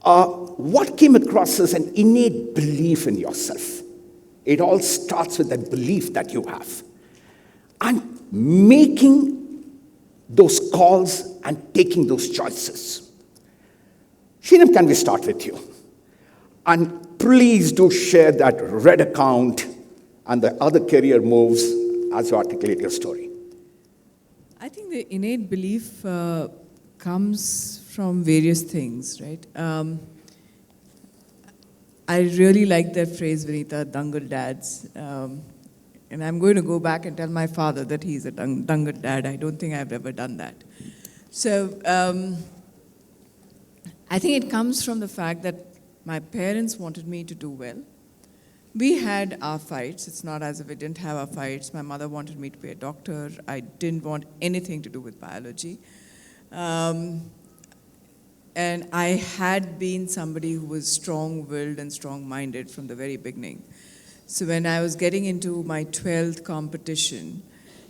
S7: What came across is an innate belief in yourself. It all starts with that belief that you have. And making those calls and taking those choices. Shinam, can we start with you? And please do share that red account and the other career moves as you articulate your story.
S10: I think the innate belief comes from various things, right? I really like that phrase, Vinita, dangal dads. And I'm going to go back and tell my father that he's a dangal dad. I don't think I've ever done that. So I think it comes from the fact that my parents wanted me to do well. We had our fights. It's not as if we didn't have our fights. My mother wanted me to be a doctor. I didn't want anything to do with biology. And I had been somebody who was strong-willed and strong-minded from the very beginning. So when I was getting into my 12th competition,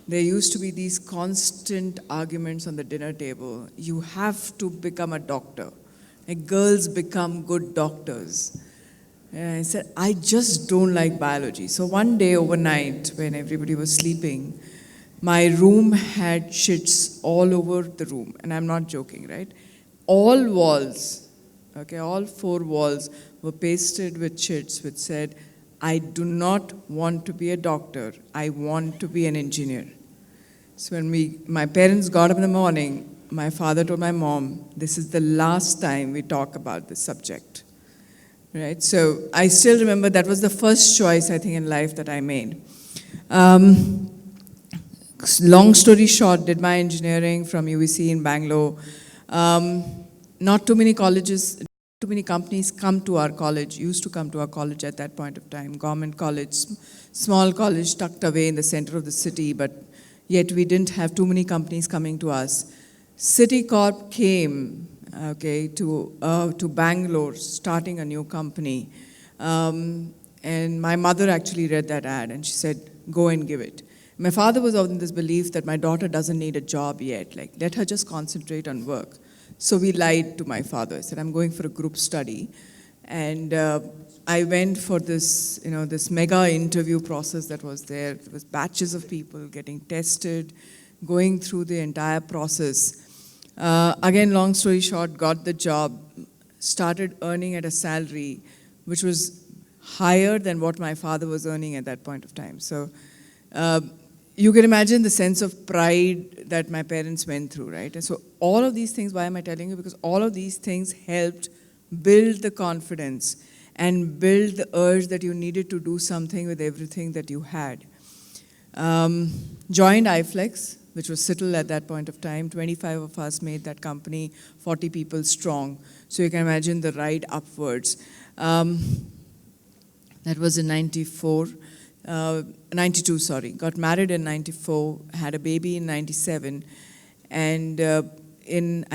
S10: there used to be these constant arguments on the dinner table. You have to become a doctor. Like, girls become good doctors. And I said, I just don't like biology. So one day overnight, when everybody was sleeping, my room had shits all over the room. And I'm not joking, right? All walls, okay, all 4 walls were pasted with shits which said, I do not want to be a doctor. I want to be an engineer. So when my parents got up in the morning, my father told my mom, this is the last time we talk about this subject. Right? So I still remember that was the first choice, I think, in life that I made. Long story short, did my engineering from UVC in Bangalore. Not too many colleges, too many companies come to our college, used to come to our college at that point of time. Government college, small college tucked away in the center of the city, but yet we didn't have too many companies coming to us. Citicorp came, okay, to Bangalore, starting a new company. And my mother actually read that ad and she said, go and give it. My father was of this belief that my daughter doesn't need a job yet, like let her just concentrate on work. So we lied to my father. I said, I'm going for a group study. And I went for this, this mega interview process that was there. There was batches of people getting tested, going through the entire process. Again, long story short, got the job, started earning at a salary which was higher than what my father was earning at that point of time. So you can imagine the sense of pride that my parents went through, right? And so all of these things, why am I telling you? Because all of these things helped build the confidence and build the urge that you needed to do something with everything that you had. Joined iFlex, which was Citl at that point of time. 25 of us made that company, 40 people strong. So you can imagine the ride upwards. That was in 92, sorry. Got married in 94, had a baby in 97. And I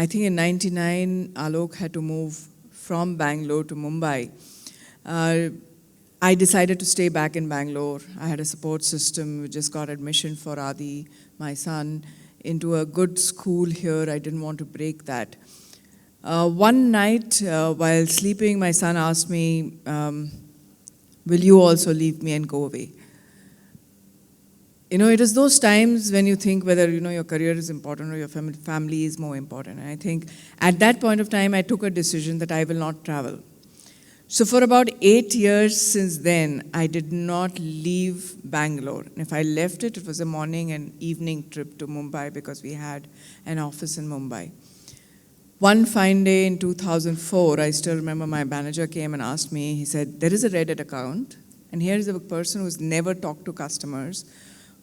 S10: think in 99, Alok had to move from Bangalore to Mumbai. I decided to stay back in Bangalore. I had a support system. We just got admission for Adi, my son, into a good school here. I didn't want to break that. One night, while sleeping, my son asked me, will you also leave me and go away? You know, it is those times when you think whether, you know, your career is important or your family is more important. And I think at that point of time, I took a decision that I will not travel. So for about 8 years since then, I did not leave Bangalore. And if I left it, it was a morning and evening trip to Mumbai because we had an office in Mumbai. One fine day in 2004, I still remember my manager came and asked me, he said, there is a Reddit account, and here is a person who's never talked to customers,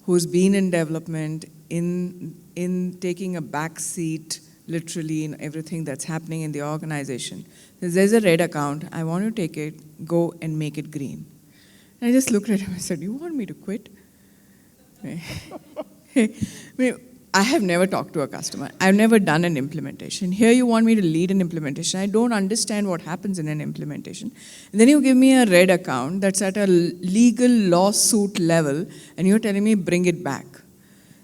S10: who's been in development, in taking a back seat, literally, in everything that's happening in the organization. There's a red account, I want to take it, go and make it green. And I just looked at him and said, you want me to quit? I have never talked to a customer. I've never done an implementation. Here you want me to lead an implementation. I don't understand what happens in an implementation. And then you give me a red account that's at a legal lawsuit level, and you're telling me bring it back.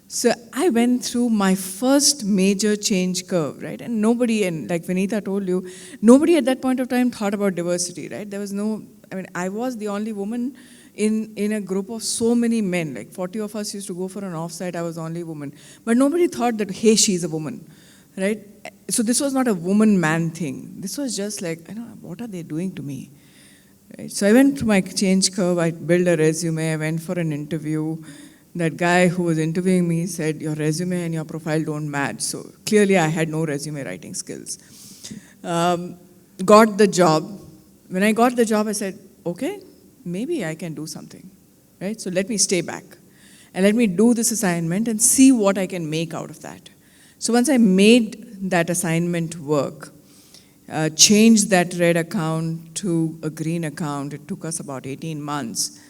S10: So I went through my first major change curve, right? And nobody, and like Vinita told you, nobody at that point of time thought about diversity, right? There was no, I mean, I was the only woman in a group of so many men, like 40 of us used to go for an offsite, I was the only woman. But nobody thought that, hey, she's a woman, right? So this was not a woman-man thing. This was just like, I don't know, what are they doing to me? Right? So I went through my change curve, I built a resume, I went for an interview. That guy who was interviewing me said, your resume and your profile don't match. So clearly I had no resume writing skills. Got the job. When I got the job, I said, okay, maybe I can do something, right? So let me stay back and let me do this assignment and see what I can make out of that. So once I made that assignment work, changed that red account to a green account, it took us about 18 months.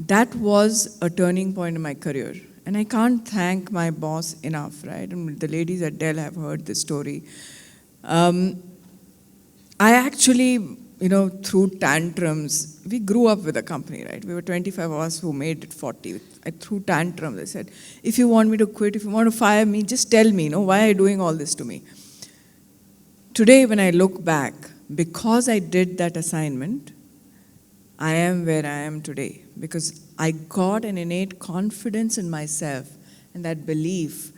S10: That was a turning point in my career. And I can't thank my boss enough, right? And the ladies at Dell have heard this story. I actually, you know, through tantrums, we grew up with a company, right? We were 25 of us who made it 40. I threw tantrums. I said, if you want me to quit, if you want to fire me, just tell me, you know, why are you doing all this to me? Today, when I look back, because I did that assignment, I am where I am today. Because I got an innate confidence in myself and that belief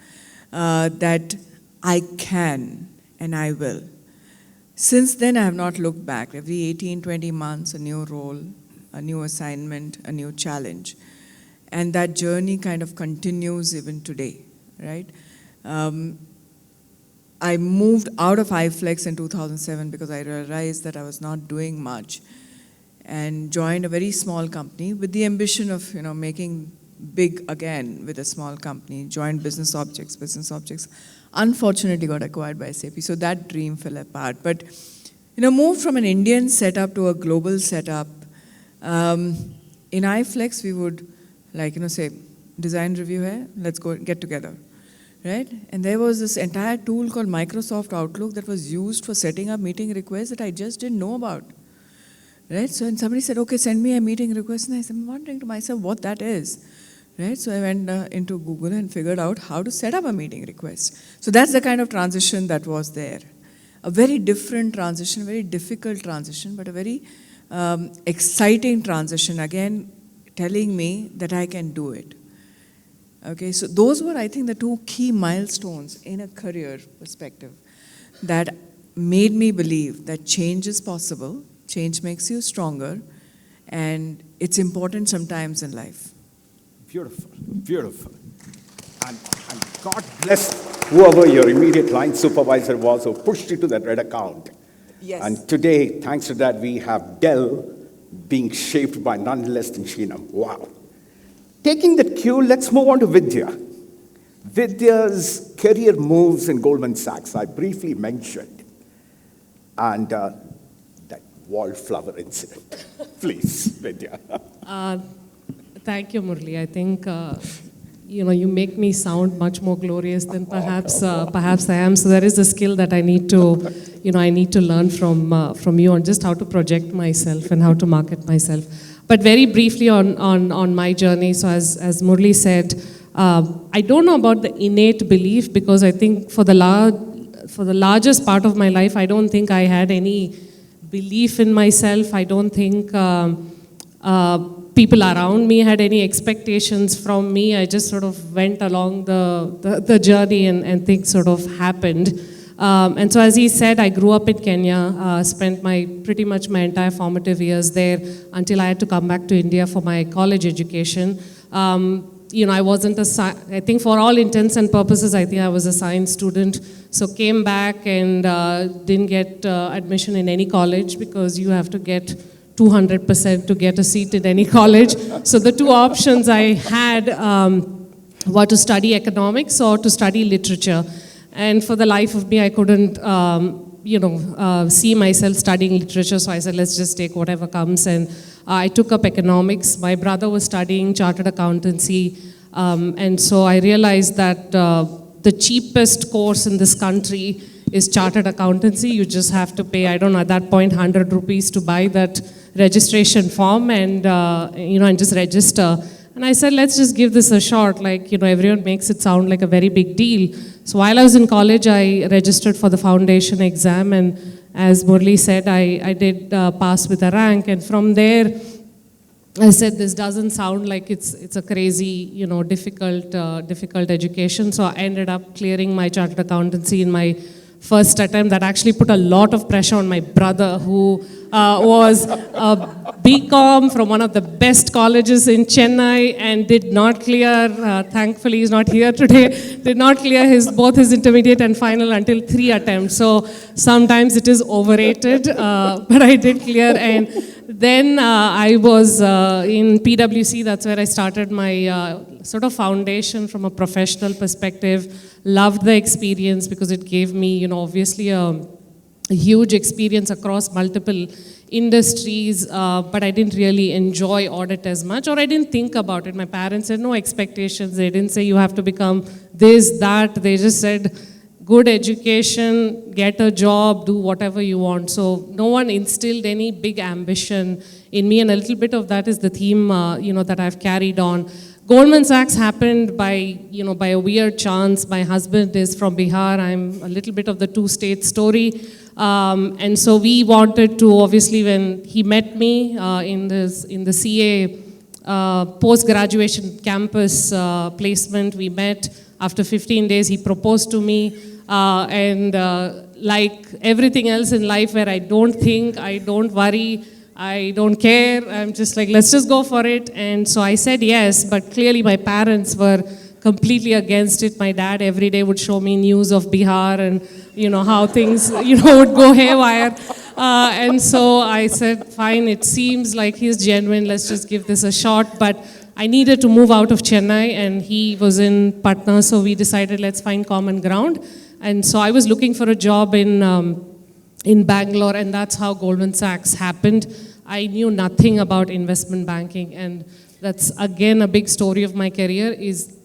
S10: that I can and I will. Since then, I have not looked back. Every 18, 20 months, a new role, a new assignment, a new challenge. And that journey kind of continues even today, right? I moved out of iFlex in 2007 because I realized that I was not doing much and joined a very small company with the ambition of, you know, making big again with a small company. Joined Business Objects. Business Objects unfortunately got acquired by SAP, so that dream fell apart. But, you know, moved from an Indian setup to a global setup. In iFlex, we would, like, you know, say, design review hai, let's go get together, right? And there was this entire tool called Microsoft Outlook that was used for setting up meeting requests that I just didn't know about. Right? So when somebody said, okay, send me a meeting request, and I said, I'm wondering to myself what that is. Right? So I went into Google and figured out how to set up a meeting request. So that's the kind of transition that was there. A very different transition, very difficult transition, but a very exciting transition, again, telling me that I can do it. Okay, so those were, I think, the two key milestones in a career perspective that made me believe that change is possible. Change makes you stronger, and it's important sometimes in life.
S7: Beautiful, beautiful. And God bless whoever your immediate line supervisor was who pushed you to that red account.
S10: Yes.
S7: And today, thanks to that, we have Dell being shaped by none less than Sheena. Wow. Taking that cue, let's move on to Vidya. Vidya's career moves in Goldman Sachs, I briefly mentioned. And that wallflower incident. Please, Vidya.
S11: Thank you, Murli. I think, you make me sound much more glorious than perhaps I am. So there is a skill that I need to, learn from you on just how to project myself and how to market myself. But very briefly on my journey, so as Murli said, I don't know about the innate belief, because I think for the largest part of my life, I don't think I had any belief in myself. I don't think people around me had any expectations from me. I just sort of went along the journey and things sort of happened. And so as he said, I grew up in Kenya, spent pretty much my entire formative years there until I had to come back to India for my college education. I wasn't I think for all intents and purposes, I think I was a science student. So came back and didn't get admission in any college because you have to get 200% to get a seat in any college. So the two options I had were to study economics or to study literature. And for the life of me, I couldn't, see myself studying literature. So I said, let's just take whatever comes. And I took up economics. My brother was studying chartered accountancy. And so I realized that the cheapest course in this country is chartered accountancy. You just have to pay, I don't know, at that point, 100 rupees to buy that registration form and, and just register. And I said, let's just give this a shot. Everyone makes it sound like a very big deal. So while I was in college, I registered for the foundation exam. And as Murli said, I did pass with a rank. And from there, I said, this doesn't sound like it's a crazy, difficult education. So I ended up clearing my chartered accountancy in my first attempt. That actually put a lot of pressure on my brother, who was a BCom from one of the best colleges in Chennai and did not clear, thankfully he's not here today, did not clear both his intermediate and final until 3 attempts. So sometimes it is overrated, but I did clear. And then I was in PwC. That's where I started my sort of foundation from a professional perspective. Loved the experience because it gave me, obviously a huge experience across multiple industries, but I didn't really enjoy audit as much, or I didn't think about it. My parents had no expectations. They didn't say you have to become this, that. They just said, good education, get a job, do whatever you want. So no one instilled any big ambition in me, and a little bit of that is the theme, that I've carried on. Goldman Sachs happened by a weird chance. My husband is from Bihar. I'm a little bit of the two-state story. And so we wanted to, obviously, when he met me in the CA post-graduation campus placement, we met. After 15 days, he proposed to me. And like everything else in life where I don't think, I don't worry, I don't care, I'm just like, let's just go for it. And so I said yes, but clearly my parents were completely against it. My dad every day would show me news of Bihar and, how things, would go haywire. And so I said, fine, it seems like he's genuine, let's just give this a shot. But I needed to move out of Chennai and he was in Patna, so we decided let's find common ground. And so I was looking for a job in Bangalore, and that's how Goldman Sachs happened. I knew nothing about investment banking, and that's again a big story of my career is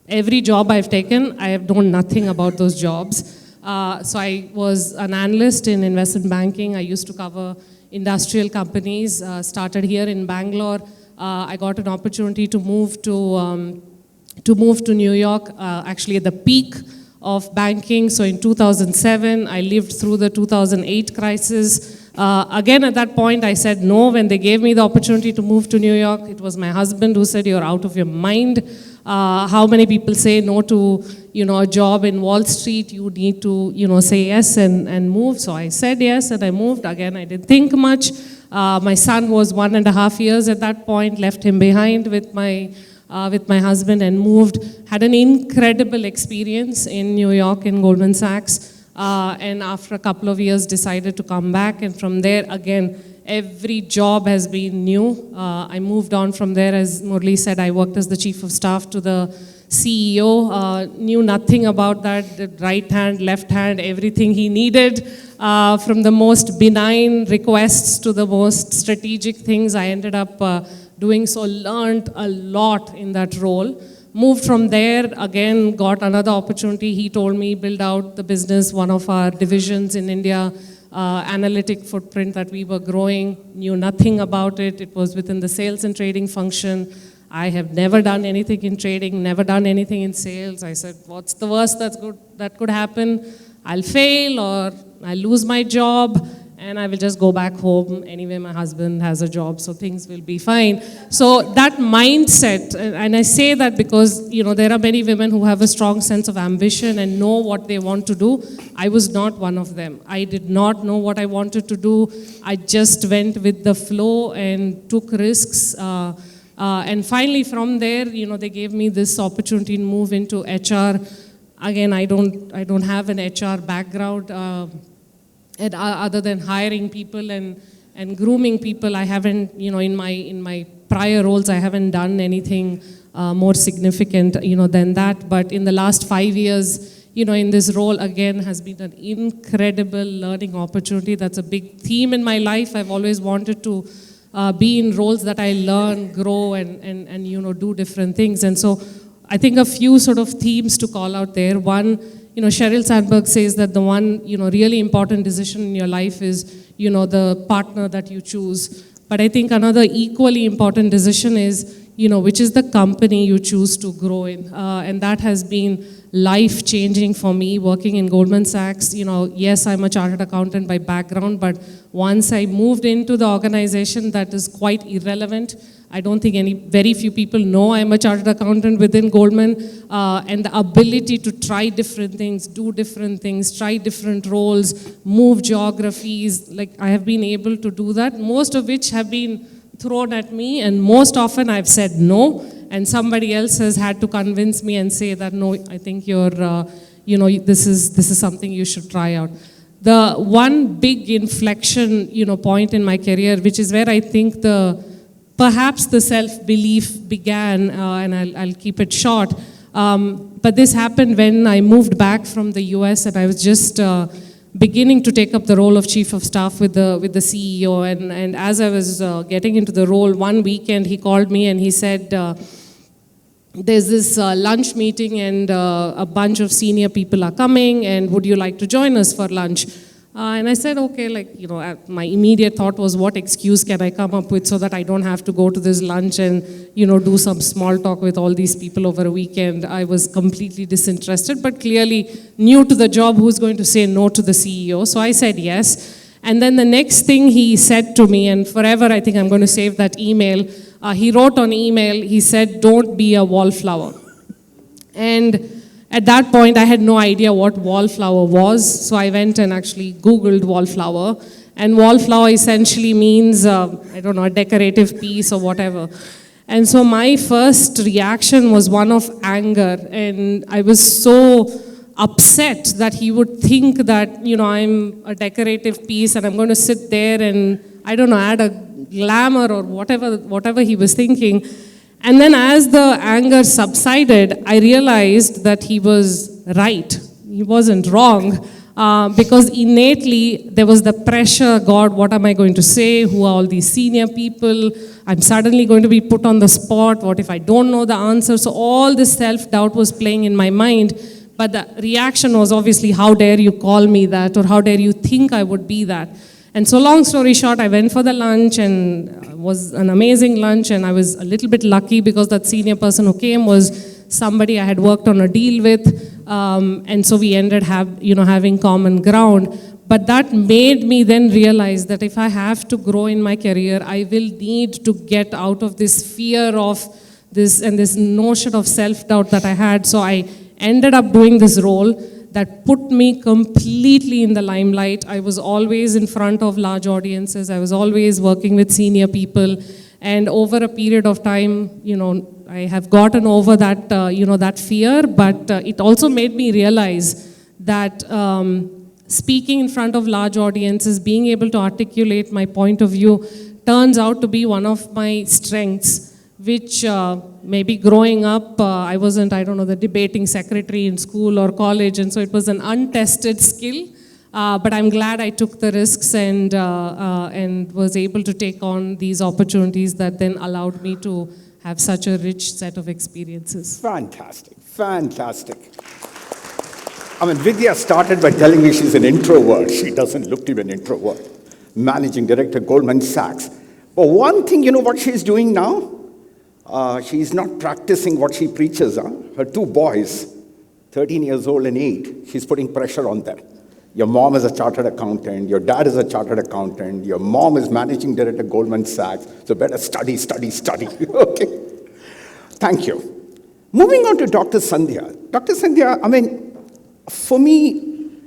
S11: every job I've taken, I have known nothing about those jobs. So I was an analyst in investment banking. I used to cover industrial companies, started here in Bangalore. I got an opportunity to move to New York, actually at the peak of banking. So in 2007, I lived through the 2008 crisis. Again, at that point, I said no. When they gave me the opportunity to move to New York, it was my husband who said, you're out of your mind. How many people say no to, a job in Wall Street? You need to, say yes and move. So I said yes, and I moved. Again, I didn't think much. My son was 1.5 years at that point, left him behind with my husband and moved. Had an incredible experience in New York in Goldman Sachs. And after a couple of years, decided to come back. And from there, again, every job has been new. I moved on from there. As Murli said, I worked as the chief of staff to the CEO. Knew nothing about that, the right hand, left hand, everything he needed. From the most benign requests to the most strategic things, I ended up doing so, learned a lot in that role. Moved from there, again, got another opportunity. He told me, build out the business, one of our divisions in India, analytic footprint that we were growing, knew nothing about it. It was within the sales and trading function. I have never done anything in trading, never done anything in sales. I said, what's the worst that could happen? I'll fail or I'll lose my job. and I will just go back home. Anyway, my husband has a job, so things will be fine. So that mindset, and I say that because, there are many women who have a strong sense of ambition and know what they want to do. I was not one of them. I did not know what I wanted to do. I just went with the flow and took risks. And finally, from there, they gave me this opportunity to move into HR. Again, I don't have an HR background. And other than hiring people and grooming people, I haven't, in my prior roles, I haven't done anything more significant, than that. But in the last 5 years, in this role, again, has been an incredible learning opportunity. That's a big theme in my life. I've always wanted to be in roles that I learn, grow, and do different things. And so I think a few sort of themes to call out there. One, Sheryl Sandberg says that the one, really important decision in your life is, the partner that you choose. But I think another equally important decision is, which is the company you choose to grow in. And that has been life-changing for me working in Goldman Sachs. Yes, I'm a chartered accountant by background, but once I moved into the organization, that is quite irrelevant. I don't think very few people know I'm a chartered accountant within Goldman, and the ability to try different things, do different things, try different roles, move geographies, like I have been able to do that, most of which have been thrown at me, and most often I've said no, and somebody else has had to convince me and say that, no, I think you're, this is something you should try out. The one big inflection, point in my career, which is where I think perhaps the self-belief began, and I'll keep it short. But this happened when I moved back from the US, and I was just beginning to take up the role of chief of staff with the CEO. And as I was getting into the role, one weekend he called me and he said, there's this lunch meeting and a bunch of senior people are coming, and would you like to join us for lunch? And I said, okay, my immediate thought was, what excuse can I come up with so that I don't have to go to this lunch and, do some small talk with all these people over a weekend. I was completely disinterested, but clearly new to the job, who's going to say no to the CEO? So I said yes. And then the next thing he said to me, and forever I think I'm going to save that email, he wrote on email, he said, don't be a wallflower. And at that point, I had no idea what wallflower was, so I went and actually Googled wallflower. And wallflower essentially means, a decorative piece or whatever. And so my first reaction was one of anger, and I was so upset that he would think that, I'm a decorative piece and I'm going to sit there and, add a glamour or whatever he was thinking. And then as the anger subsided, I realized that he was right. He wasn't wrong, because innately there was the pressure, God, what am I going to say? Who are all these senior people? I'm suddenly going to be put on the spot. What if I don't know the answer? So all this self-doubt was playing in my mind. But the reaction was obviously, how dare you call me that, or how dare you think I would be that? And so long story short, I went for the lunch, and it was an amazing lunch, and I was a little bit lucky because that senior person who came was somebody I had worked on a deal with, and so we ended having common ground. But that made me then realize that if I have to grow in my career, I will need to get out of this fear of this and this notion of self-doubt that I had. So I ended up doing this role that put me completely in the limelight. I was always in front of large audiences. I was always working with senior people. And over a period of time, I have gotten over that, that fear, but it also made me realize that speaking in front of large audiences, being able to articulate my point of view, turns out to be one of my strengths, which maybe growing up, I wasn't, the debating secretary in school or college, and so it was an untested skill. But I'm glad I took the risks and was able to take on these opportunities that then allowed me to have such a rich set of experiences.
S7: Fantastic, fantastic. Vidya started by telling me she's an introvert. She doesn't look to be an introvert. Managing Director, Goldman Sachs. But one thing, what she's doing now? She's not practicing what she preaches. Her two boys, 13 years old and 8, she's putting pressure on them. Your mom is a chartered accountant, your dad is a chartered accountant, your mom is managing director at Goldman Sachs, so better study, study, study. Okay? Thank you. Moving on to Dr. Sandhya. Dr. Sandhya, I mean, for me,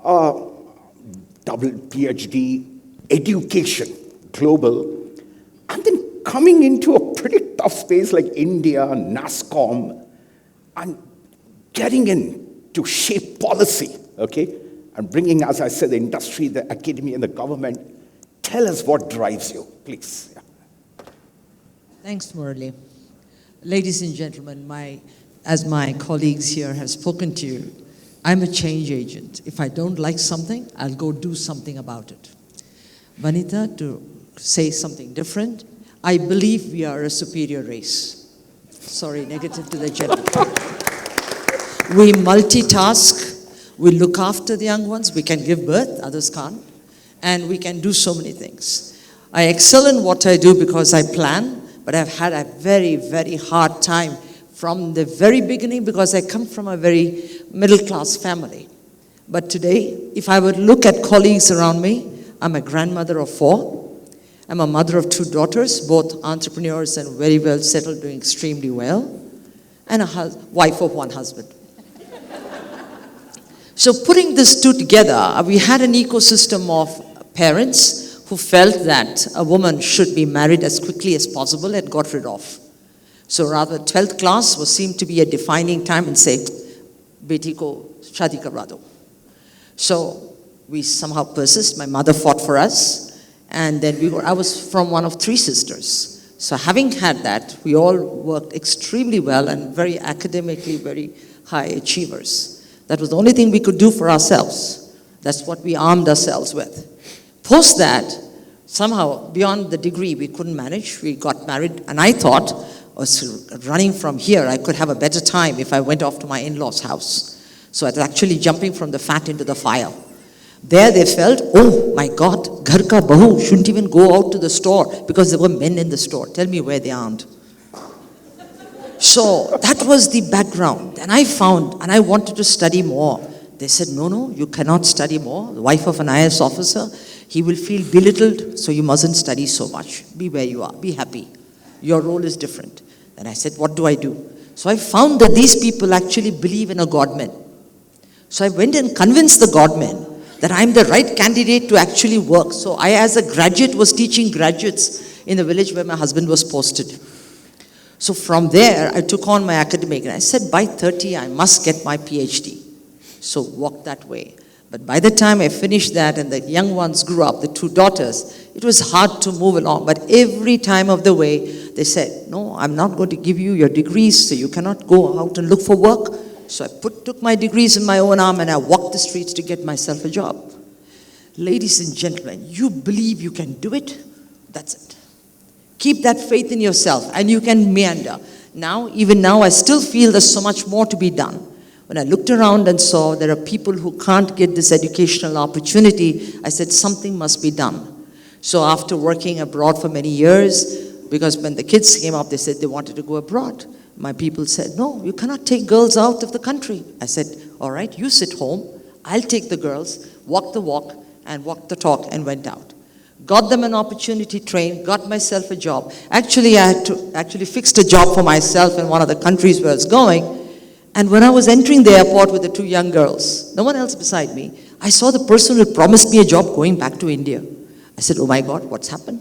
S7: double PhD, education, global, and then coming into a pretty tough space like India, NASSCOM, and getting in to shape policy, okay? And bringing, as I said, the industry, the academy, and the government. Tell us what drives you, please. Yeah.
S9: Thanks, Murali. Ladies and gentlemen, as my colleagues here have spoken to you, I'm a change agent. If I don't like something, I'll go do something about it. Vanita, to say something different, I believe we are a superior race. Sorry, negative to the gender. We multitask. We look after the young ones. We can give birth, others can't. And we can do so many things. I excel in what I do because I plan, but I've had a very, very hard time from the very beginning because I come from a very middle-class family. But today, if I would look at colleagues around me, I'm a grandmother of 4. I'm a mother of 2 daughters, both entrepreneurs and very well settled, doing extremely well, and a wife of 1 husband. So putting these 2 together, we had an ecosystem of parents who felt that a woman should be married as quickly as possible and got rid of. So rather 12th class seemed to be a defining time and say, beti ko shadi karwa do. So we somehow persist. My mother fought for us. And then I was from one of 3 sisters. So having had that, we all worked extremely well and very academically, very high achievers. That was the only thing we could do for ourselves. That's what we armed ourselves with. Post that, somehow, beyond the degree, we couldn't manage. We got married, and I thought, running from here, I could have a better time if I went off to my in-laws' house. So I was actually jumping from the fat into the fire. There they felt, oh my God, ghar ka bahu shouldn't even go out to the store because there were men in the store. Tell me where they aren't. So that was the background. And I found, and I wanted to study more. They said, no, you cannot study more. The wife of an IAS officer, he will feel belittled, so you mustn't study so much. Be where you are, be happy. Your role is different. Then I said, what do I do? So I found that these people actually believe in a God-man. So I went and convinced the God-man that I'm the right candidate to actually work. So I, as a graduate, was teaching graduates in the village where my husband was posted. So from there, I took on my academic, and I said, by 30, I must get my PhD. So walk that way. But by the time I finished that and the young ones grew up, the 2 daughters, it was hard to move along. But every time of the way, they said, no, I'm not going to give you your degrees, so you cannot go out and look for work. So I took my degrees in my own arm and I walked the streets to get myself a job. Ladies and gentlemen, you believe you can do it, that's it. Keep that faith in yourself and you can meander. Now, even now, I still feel there's so much more to be done. When I looked around and saw there are people who can't get this educational opportunity, I said something must be done. So after working abroad for many years, because when the kids came up, they said they wanted to go abroad. My people said, no, you cannot take girls out of the country. I said, all right, you sit home, I'll take the girls, walk the walk and walk the talk, and went out. Got them an opportunity, trained, got myself a job. Actually, I had to fixed a job for myself in one of the countries where I was going. And when I was entering the airport with the 2 young girls, no one else beside me, I saw the person who promised me a job going back to India. I said, oh my God, what's happened?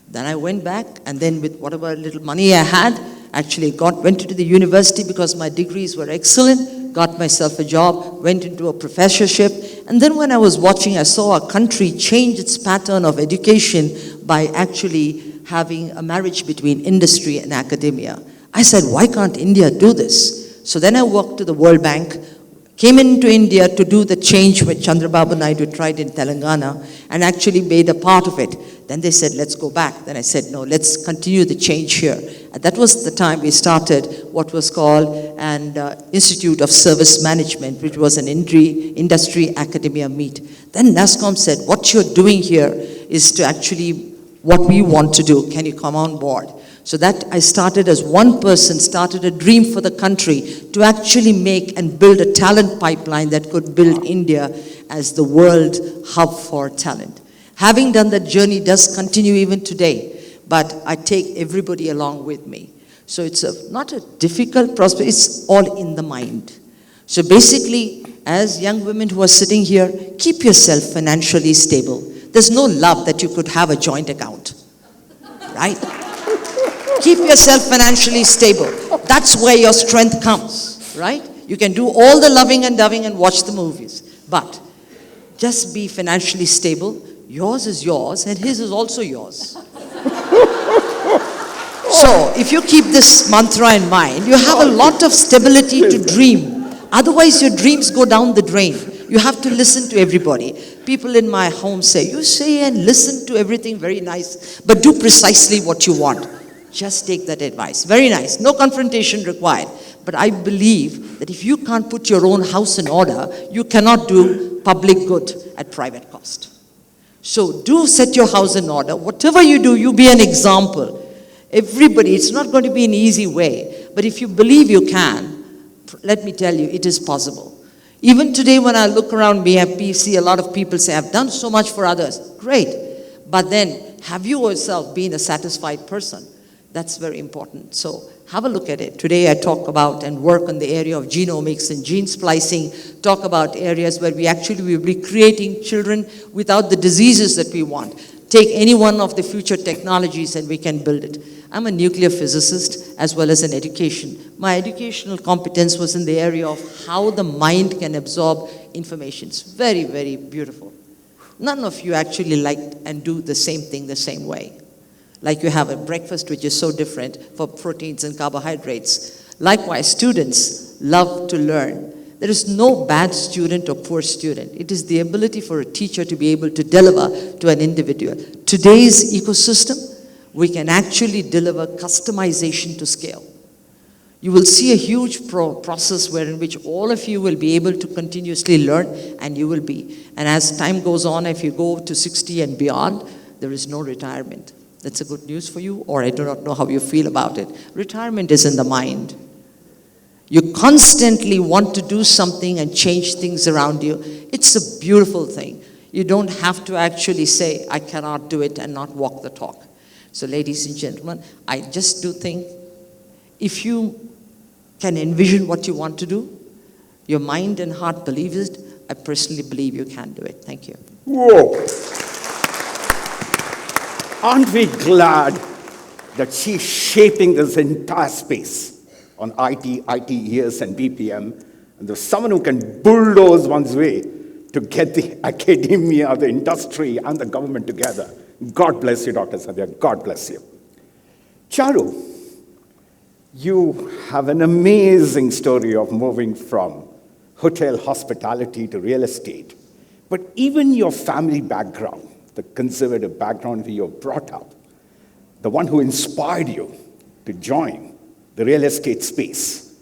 S9: Then I went back, and then with whatever little money I had, actually went into the university because my degrees were excellent, got myself a job, went into a professorship. And then when I was watching, I saw a country change its pattern of education by actually having a marriage between industry and academia. I said, why can't India do this? So then I walked to the World Bank, came into India to do the change which Chandrababu Naidu tried in Telangana, and actually made a part of it. Then they said, let's go back. Then I said, no, let's continue the change here. And that was the time we started what was called an Institute of Service Management, which was an industry academia meet. Then NASSCOM said, what you're doing here is to actually what we want to do. Can you come on board? So that I started as one person, started a dream for the country to actually make and build a talent pipeline that could build India as the world hub for talent. Having done that journey does continue even today, but I take everybody along with me. So it's not a difficult process, it's all in the mind. So basically, as young women who are sitting here, keep yourself financially stable. There's no love that you could have a joint account, right? Keep yourself financially stable. That's where your strength comes, right? You can do all the loving and doving and watch the movies, but just be financially stable. Yours is yours and his is also yours. So if you keep this mantra in mind, you have a lot of stability to dream. Otherwise your dreams go down the drain. You have to listen to everybody. People in my home say, you say and listen to everything, very nice, but do precisely what you want. Just take that advice. Very nice. No confrontation required. But I believe that if you can't put your own house in order, you cannot do public good at private cost. So do set your house in order. Whatever you do, you be an example. Everybody, it's not going to be an easy way. But if you believe you can, let me tell you, it is possible. Even today when I look around me, I see a lot of people say, I've done so much for others. Great. But then, have you yourself been a satisfied person? That's very important. So have a look at it. Today I talk about and work on the area of genomics and gene splicing, talk about areas where we actually will be creating children without the diseases that we want. Take any one of the future technologies and we can build it. I'm a nuclear physicist as well as an education. My educational competence was in the area of how the mind can absorb information. It's very, very beautiful. None of you actually like and do the same thing the same way. Like you have a breakfast which is so different for proteins and carbohydrates. Likewise, students love to learn. There is no bad student or poor student. It is the ability for a teacher to be able to deliver to an individual. Today's ecosystem, we can actually deliver customization to scale. You will see a huge process wherein which all of you will be able to continuously learn, and you will be. And as time goes on, if you go to 60 and beyond, there is no retirement. That's a good news for you, or I do not know how you feel about it. Retirement is in the mind. You constantly want to do something and change things around you. It's a beautiful thing. You don't have to actually say, I cannot do it and not walk the talk. So ladies and gentlemen, I just do think, if you can envision what you want to do, your mind and heart believes it, I personally believe you can do it. Thank you.
S7: Whoa. Aren't we glad that she's shaping this entire space on IT, ITES, and BPM, and there's someone who can bulldoze one's way to get the academia, the industry, and the government together. God bless you, Dr. Sadhya. God bless you. Charu, you have an amazing story of moving from hotel hospitality to real estate. But even your family background, the conservative background where you're brought up, the one who inspired you to join the real estate space,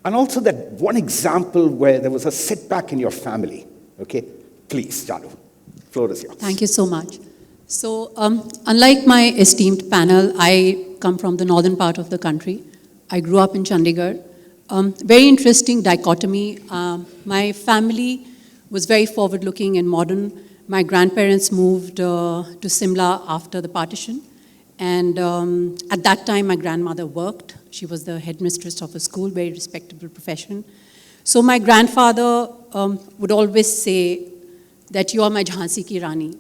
S7: and also that one example where there was a setback in your family. Okay, please, Charu, floor is yours.
S12: Thank you so much. So, unlike my esteemed panel, I come from the northern part of the country. I grew up in Chandigarh. Very interesting dichotomy. My family was very forward-looking and modern. My grandparents moved to Simla after the partition. And at that time, my grandmother worked. She was the headmistress of a school, very respectable profession. So my grandfather would always say that you are my Jhansi ki Rani.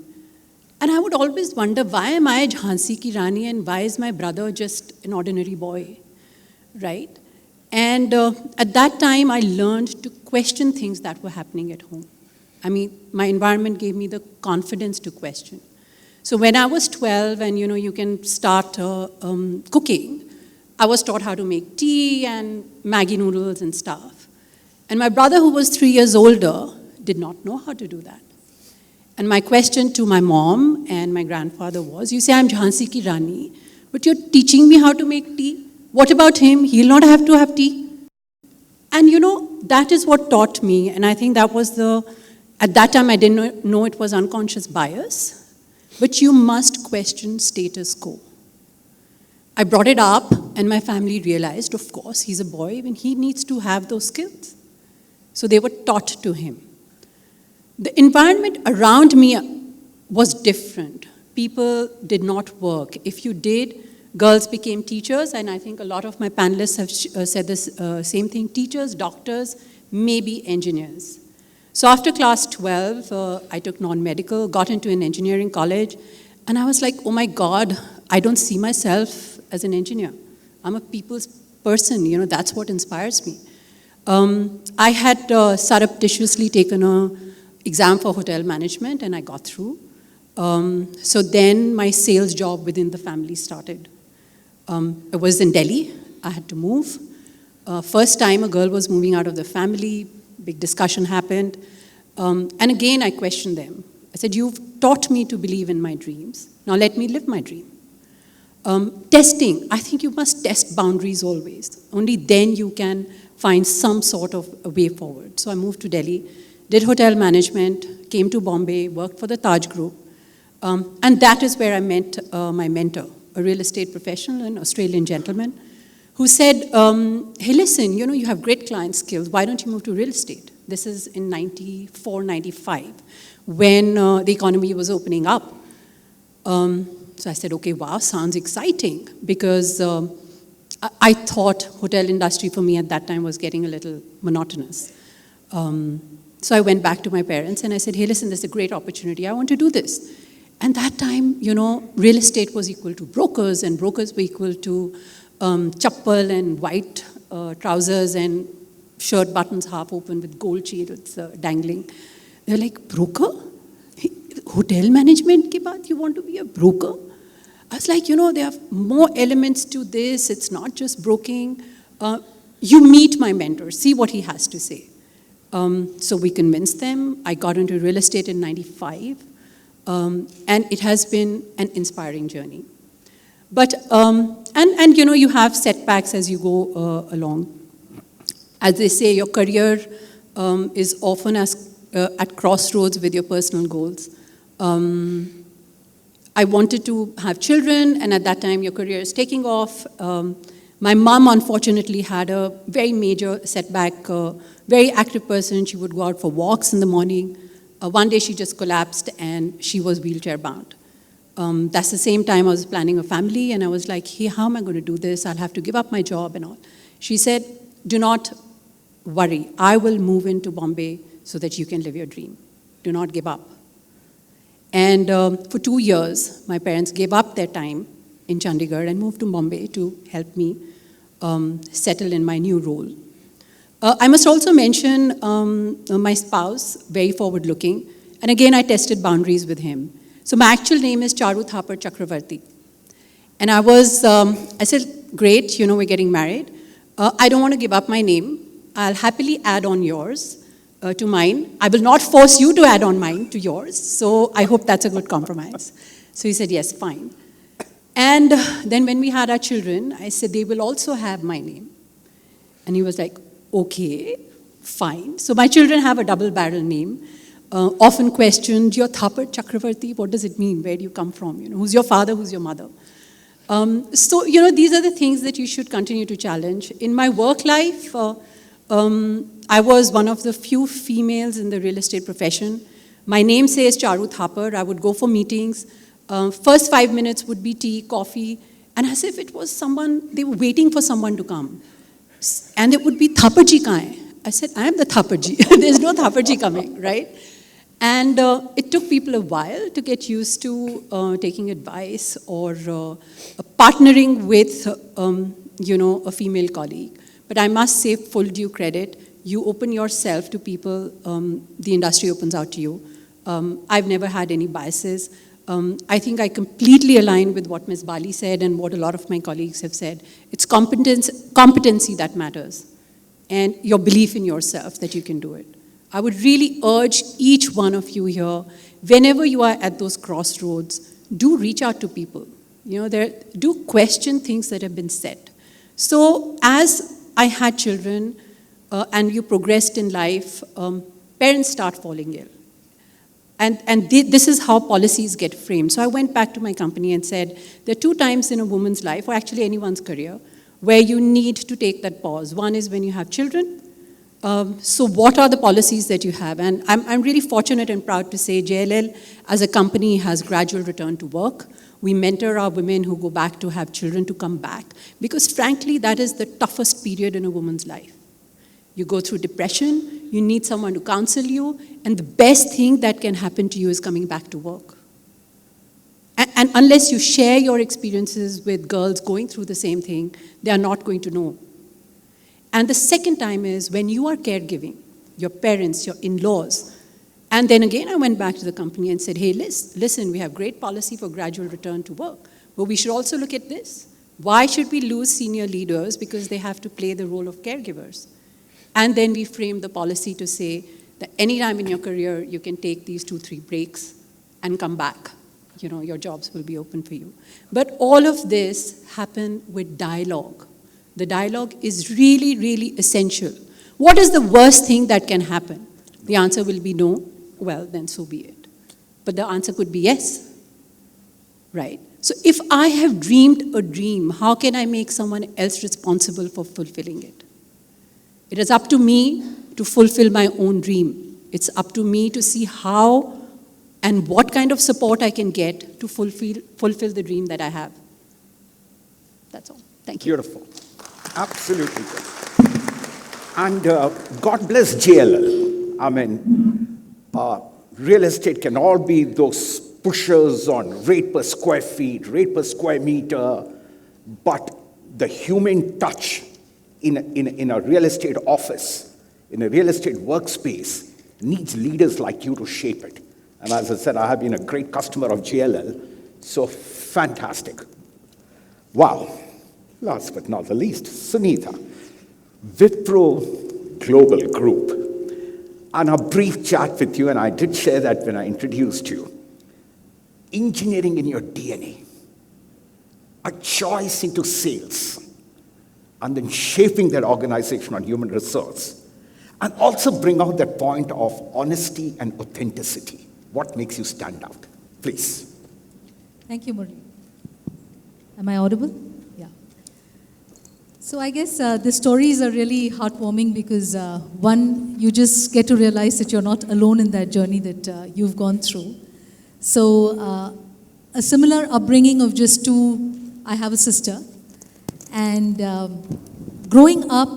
S12: And I would always wonder, why am I Jhansi ki Rani and why is my brother just an ordinary boy, right? And at that time, I learned to question things that were happening at home. I mean, my environment gave me the confidence to question. So when I was 12 and, you can start cooking, I was taught how to make tea and Maggi noodles and stuff. And my brother, who was 3 years older, did not know how to do that. And my question to my mom and my grandfather was, you say I'm Jhansi ki Rani, but you're teaching me how to make tea. What about him? He'll not have to have tea. And that is what taught me. And I think that was at that time I didn't know it was unconscious bias. But you must question status quo. I brought it up, and my family realized, of course, he's a boy, and he needs to have those skills. So they were taught to him. The environment around me was different. People did not work. If you did, girls became teachers, and I think a lot of my panelists have said this same thing, teachers, doctors, maybe engineers. So after class 12, I took non-medical, got into an engineering college, and I was like, oh my God, I don't see myself as an engineer. I'm a people's person, you know, that's what inspires me. I had surreptitiously taken an exam for hotel management, and I got through. So then my sales job within the family started. It was in Delhi. I had to move. First time a girl was moving out of the family, big discussion happened. And again, I questioned them. I said, you've taught me to believe in my dreams. Now let me live my dream. Testing. I think you must test boundaries always. Only then you can find some sort of a way forward. So I moved to Delhi, did hotel management, came to Bombay, worked for the Taj Group. And that is where I met my mentor, a real estate professional, an Australian gentleman, who said, hey, listen, you know, you have great client skills. Why don't you move to real estate? This is in 94, 95, when the economy was opening up. So I said, okay, wow, sounds exciting, because I thought hotel industry for me at that time was getting a little monotonous. So I went back to my parents and I said, hey, listen, this is a great opportunity. I want to do this. And that time, you know, real estate was equal to brokers, and brokers were equal to chappal and white trousers and shirt buttons half open with gold chains dangling. They're like, broker? Hotel management ke baad, you want to be a broker? I was like, you know, there are more elements to this. It's not just broking. You meet my mentor, see what he has to say. So we convinced them. I got into real estate in 95. And it has been an inspiring journey. But, and you know, you have setbacks as you go along. As they say, your career is often at crossroads with your personal goals. I wanted to have children, and at that time your career is taking off. My mom, unfortunately, had a very major setback, very active person. She would go out for walks in the morning. One day she just collapsed and she was wheelchair bound. That's the same time I was planning a family, and I was like, hey, how am I going to do this? I'll have to give up my job and all. She said, do not worry. I will move into Bombay so that you can live your dream. Do not give up. And for 2 years, my parents gave up their time in Chandigarh and moved to Bombay to help me settle in my new role. I must also mention my spouse, very forward-looking. And again, I tested boundaries with him. So my actual name is Charu Thapar Chakravarti. And I said, great, you know, we're getting married. I don't want to give up my name. I'll happily add on yours to mine. I will not force you to add on mine to yours. So I hope that's a good compromise. So he said, yes, fine. And then when we had our children, I said, they will also have my name. And he was like, okay, fine. So my children have a double-barrel name. Often questioned, you're Thapar Chakravarti, what does it mean? Where do you come from? You know, who's your father, who's your mother? So, you know, these are the things that you should continue to challenge. In my work life, I was one of the few females in the real estate profession. My name says Charu Thapar. I would go for meetings. First 5 minutes would be tea, coffee, and as if it was someone, they were waiting for someone to come. And it would be, Thaparji kahan hai? I said, I am the Thaparji. There's no Thaparji coming, right? And it took people a while to get used to taking advice or partnering with, you know, a female colleague. But I must say, full due credit, you open yourself to people, the industry opens out to you. I've never had any biases. I think I completely align with what Ms. Bali said and what a lot of my colleagues have said. It's competency that matters, and your belief in yourself that you can do it. I would really urge each one of you here, whenever you are at those crossroads, do reach out to people. You know, do question things that have been said. So as I had children and you progressed in life, parents start falling ill. This is how policies get framed. So I went back to my company and said, there are 2 times in a woman's life, or actually anyone's career, where you need to take that pause. One is when you have children. So what are the policies that you have? And I'm really fortunate and proud to say JLL as a company has gradual return to work. We mentor our women who go back to have children to come back, because frankly, that is the toughest period in a woman's life. You go through depression, you need someone to counsel you, and the best thing that can happen to you is coming back to work. And unless you share your experiences with girls going through the same thing, they are not going to know. And the second time is when you are caregiving, your parents, your in-laws. And then again, I went back to the company and said, hey, listen, we have great policy for gradual return to work, but we should also look at this. Why should we lose senior leaders because they have to play the role of caregivers? And then we framed the policy to say that any time in your career, you can take these 2-3 breaks and come back. You know, your jobs will be open for you. But all of this happened with dialogue. The dialogue is really, really essential. What is the worst thing that can happen? The answer will be no. Well, then so be it. But the answer could be yes, right? So if I have dreamed a dream, how can I make someone else responsible for fulfilling it? It is up to me to fulfill my own dream. It's up to me to see how and what kind of support I can get to fulfill the dream that I have. That's all. Thank you.
S7: Beautiful. Absolutely good. And God bless JLL. I mean, real estate can all be those pushers on rate per square feet, rate per square meter, but the human touch in a real estate office, in a real estate workspace, needs leaders like you to shape it. And as I said, I have been a great customer of JLL, so fantastic. Wow. Last but not the least, Sunitha, Wipro Global Group. And a brief chat with you, and I did share that when I introduced you. Engineering in your DNA, a choice into sales, and then shaping that organization on human resource, and also bring out that point of honesty and authenticity. What makes you stand out? Please.
S8: Thank you, Murli. Am I audible? Yeah. So I guess the stories are really heartwarming because one, you just get to realize that you're not alone in that journey that you've gone through. So a similar upbringing of just 2, I have a sister. And growing up,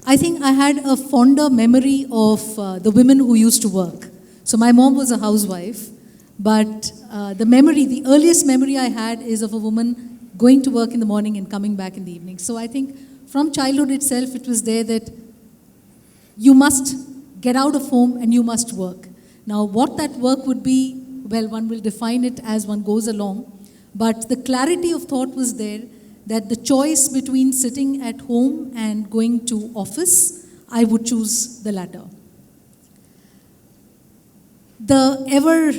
S8: I think I had a fonder memory of the women who used to work. So my mom was a housewife, but the earliest memory I had is of a woman going to work in the morning and coming back in the evening. So I think from childhood itself, it was there that you must get out of home and you must work. Now, what that work would be, well, one will define it as one goes along, but the clarity of thought was there that the choice between sitting at home and going to office, I would choose the latter. The ever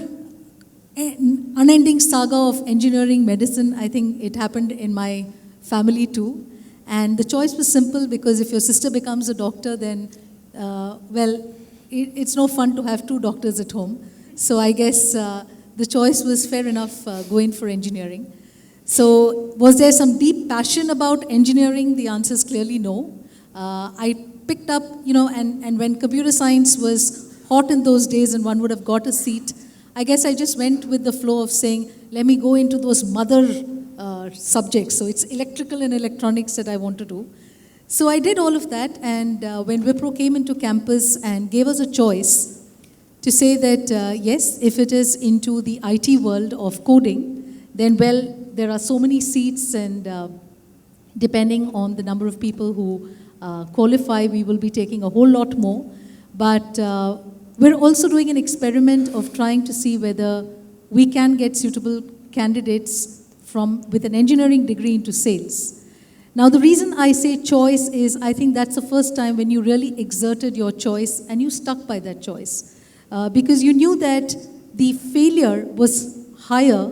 S8: unending saga of engineering, medicine, I think it happened in my family too. And the choice was simple because if your sister becomes a doctor, then, well, it's no fun to have 2 doctors at home. So I guess the choice was fair enough, going for engineering. So was there some deep passion about engineering? The answer is clearly no. I picked up, and when computer science was hot in those days and one would have got a seat, I guess I just went with the flow of saying, let me go into those mother subjects. So it's electrical and electronics that I want to do. So I did all of that, and when Wipro came into campus and gave us a choice to say that, yes, if it is into the IT world of coding, then, well, there are so many seats, and depending on the number of people who qualify, we will be taking a whole lot more. But we're also doing an experiment of trying to see whether we can get suitable candidates with an engineering degree into sales. Now, the reason I say choice is I think that's the first time when you really exerted your choice and you stuck by that choice. Because you knew that the failure was higher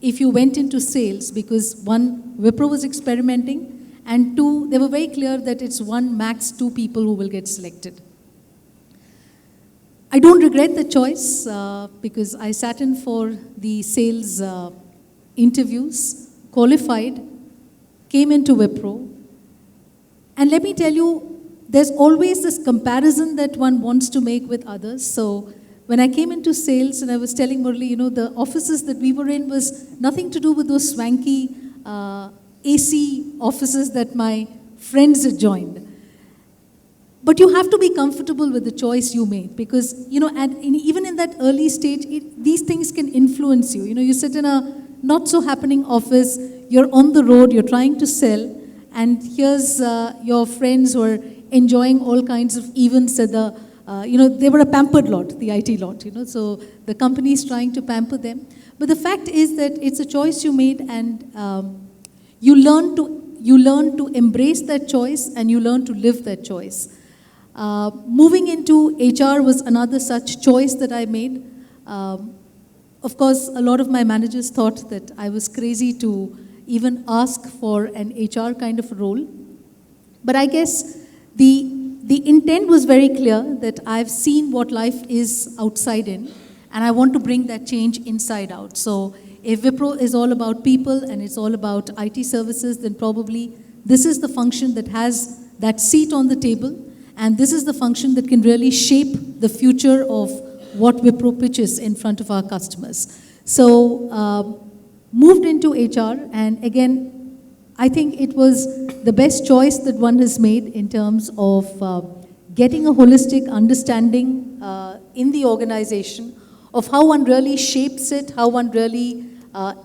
S8: if you went into sales because 1, Wipro was experimenting, and 2, they were very clear that it's 1, max 2 people who will get selected. I don't regret the choice because I sat in for the sales interviews, qualified, came into Wipro. And let me tell you, there's always this comparison that one wants to make with others. So when I came into sales and I was telling Murli, you know, the offices that we were in was nothing to do with those swanky AC offices that my friends had joined. But you have to be comfortable with the choice you made because, you know, even in that early stage, these things can influence you. You know, you sit in a not so happening office, you're on the road, you're trying to sell, and here's your friends who are enjoying all kinds of events at the, you know, they were a pampered lot, the IT lot, you know, so the company is trying to pamper them. But the fact is that it's a choice you made and you learn to embrace that choice and you learn to live that choice. Moving into HR was another such choice that I made. Of course, a lot of my managers thought that I was crazy to even ask for an HR kind of role. But I guess the intent was very clear that I've seen what life is outside in, and I want to bring that change inside out. So if Wipro is all about people and it's all about IT services, then probably this is the function that has that seat on the table, and this is the function that can really shape the future of what Wipro pitches in front of our customers. So moved into HR, and again, I think it was the best choice that one has made in terms of getting a holistic understanding in the organization of how one really shapes it, how one really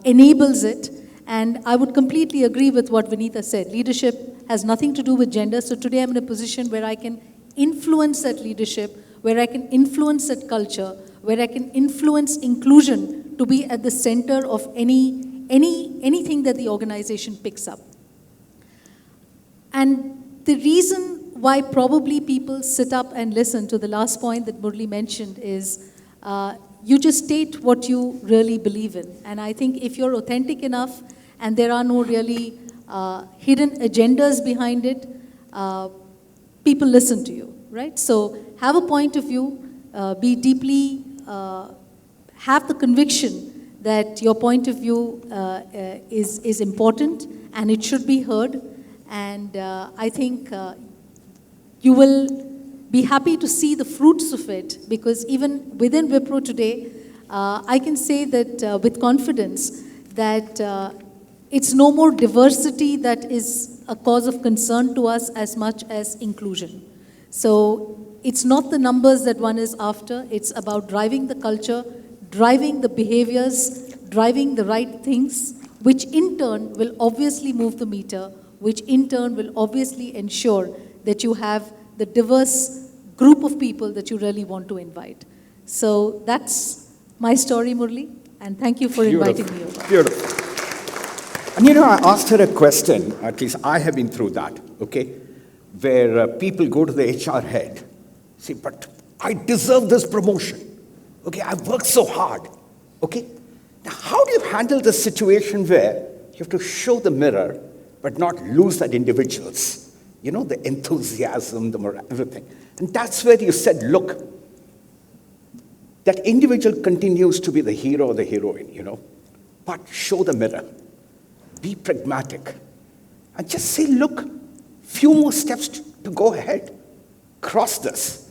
S8: enables it. And I would completely agree with what Vinita said. Leadership has nothing to do with gender. So today I'm in a position where I can influence that leadership, where I can influence that culture, where I can influence inclusion to be at the center of anything that the organization picks up. And the reason why probably people sit up and listen to the last point that Murli mentioned is you just state what you really believe in. And I think if you're authentic enough and there are no really hidden agendas behind it, people listen to you, right? So have a point of view, be deeply, have the conviction that your point of view is important and it should be heard. And I think you will be happy to see the fruits of it, because even within Wipro today, I can say that with confidence that it's no more diversity that is a cause of concern to us as much as inclusion. So it's not the numbers that one is after, it's about driving the culture, driving the behaviors, driving the right things, which in turn will obviously move the meter, which in turn will obviously ensure that you have the diverse group of people that you really want to invite. So that's my story, Murli, and thank you for inviting me over.
S7: Beautiful. And you know, I asked her a question, at least I have been through that, okay, where people go to the HR head, say, but I deserve this promotion, okay, I've worked so hard, okay. Now, how do you handle the situation where you have to show the mirror, but not lose that individuals? You know, the enthusiasm, the morale, everything. And that's where you said, look, that individual continues to be the hero or the heroine, you know, but show the mirror. Be pragmatic. And just say, look, few more steps to go ahead. Cross this.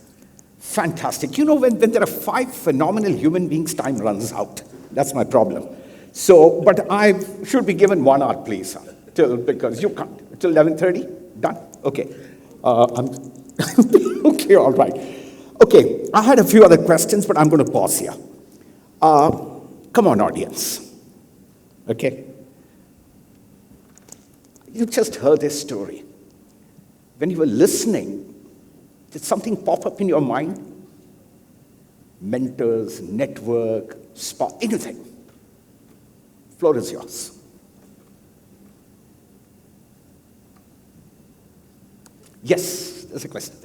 S7: Fantastic. You know, when there are 5 phenomenal human beings, time runs out. That's my problem. So, but I should be given 1 hour, please, because you can't. Till 11:30? Done? Okay. Okay, all right. Okay, I had a few other questions, but I'm going to pause here. Come on, audience. Okay. You just heard this story. When you were listening, did something pop up in your mind? Mentors, network, spot, anything. Floor is yours. Yes, there's a question.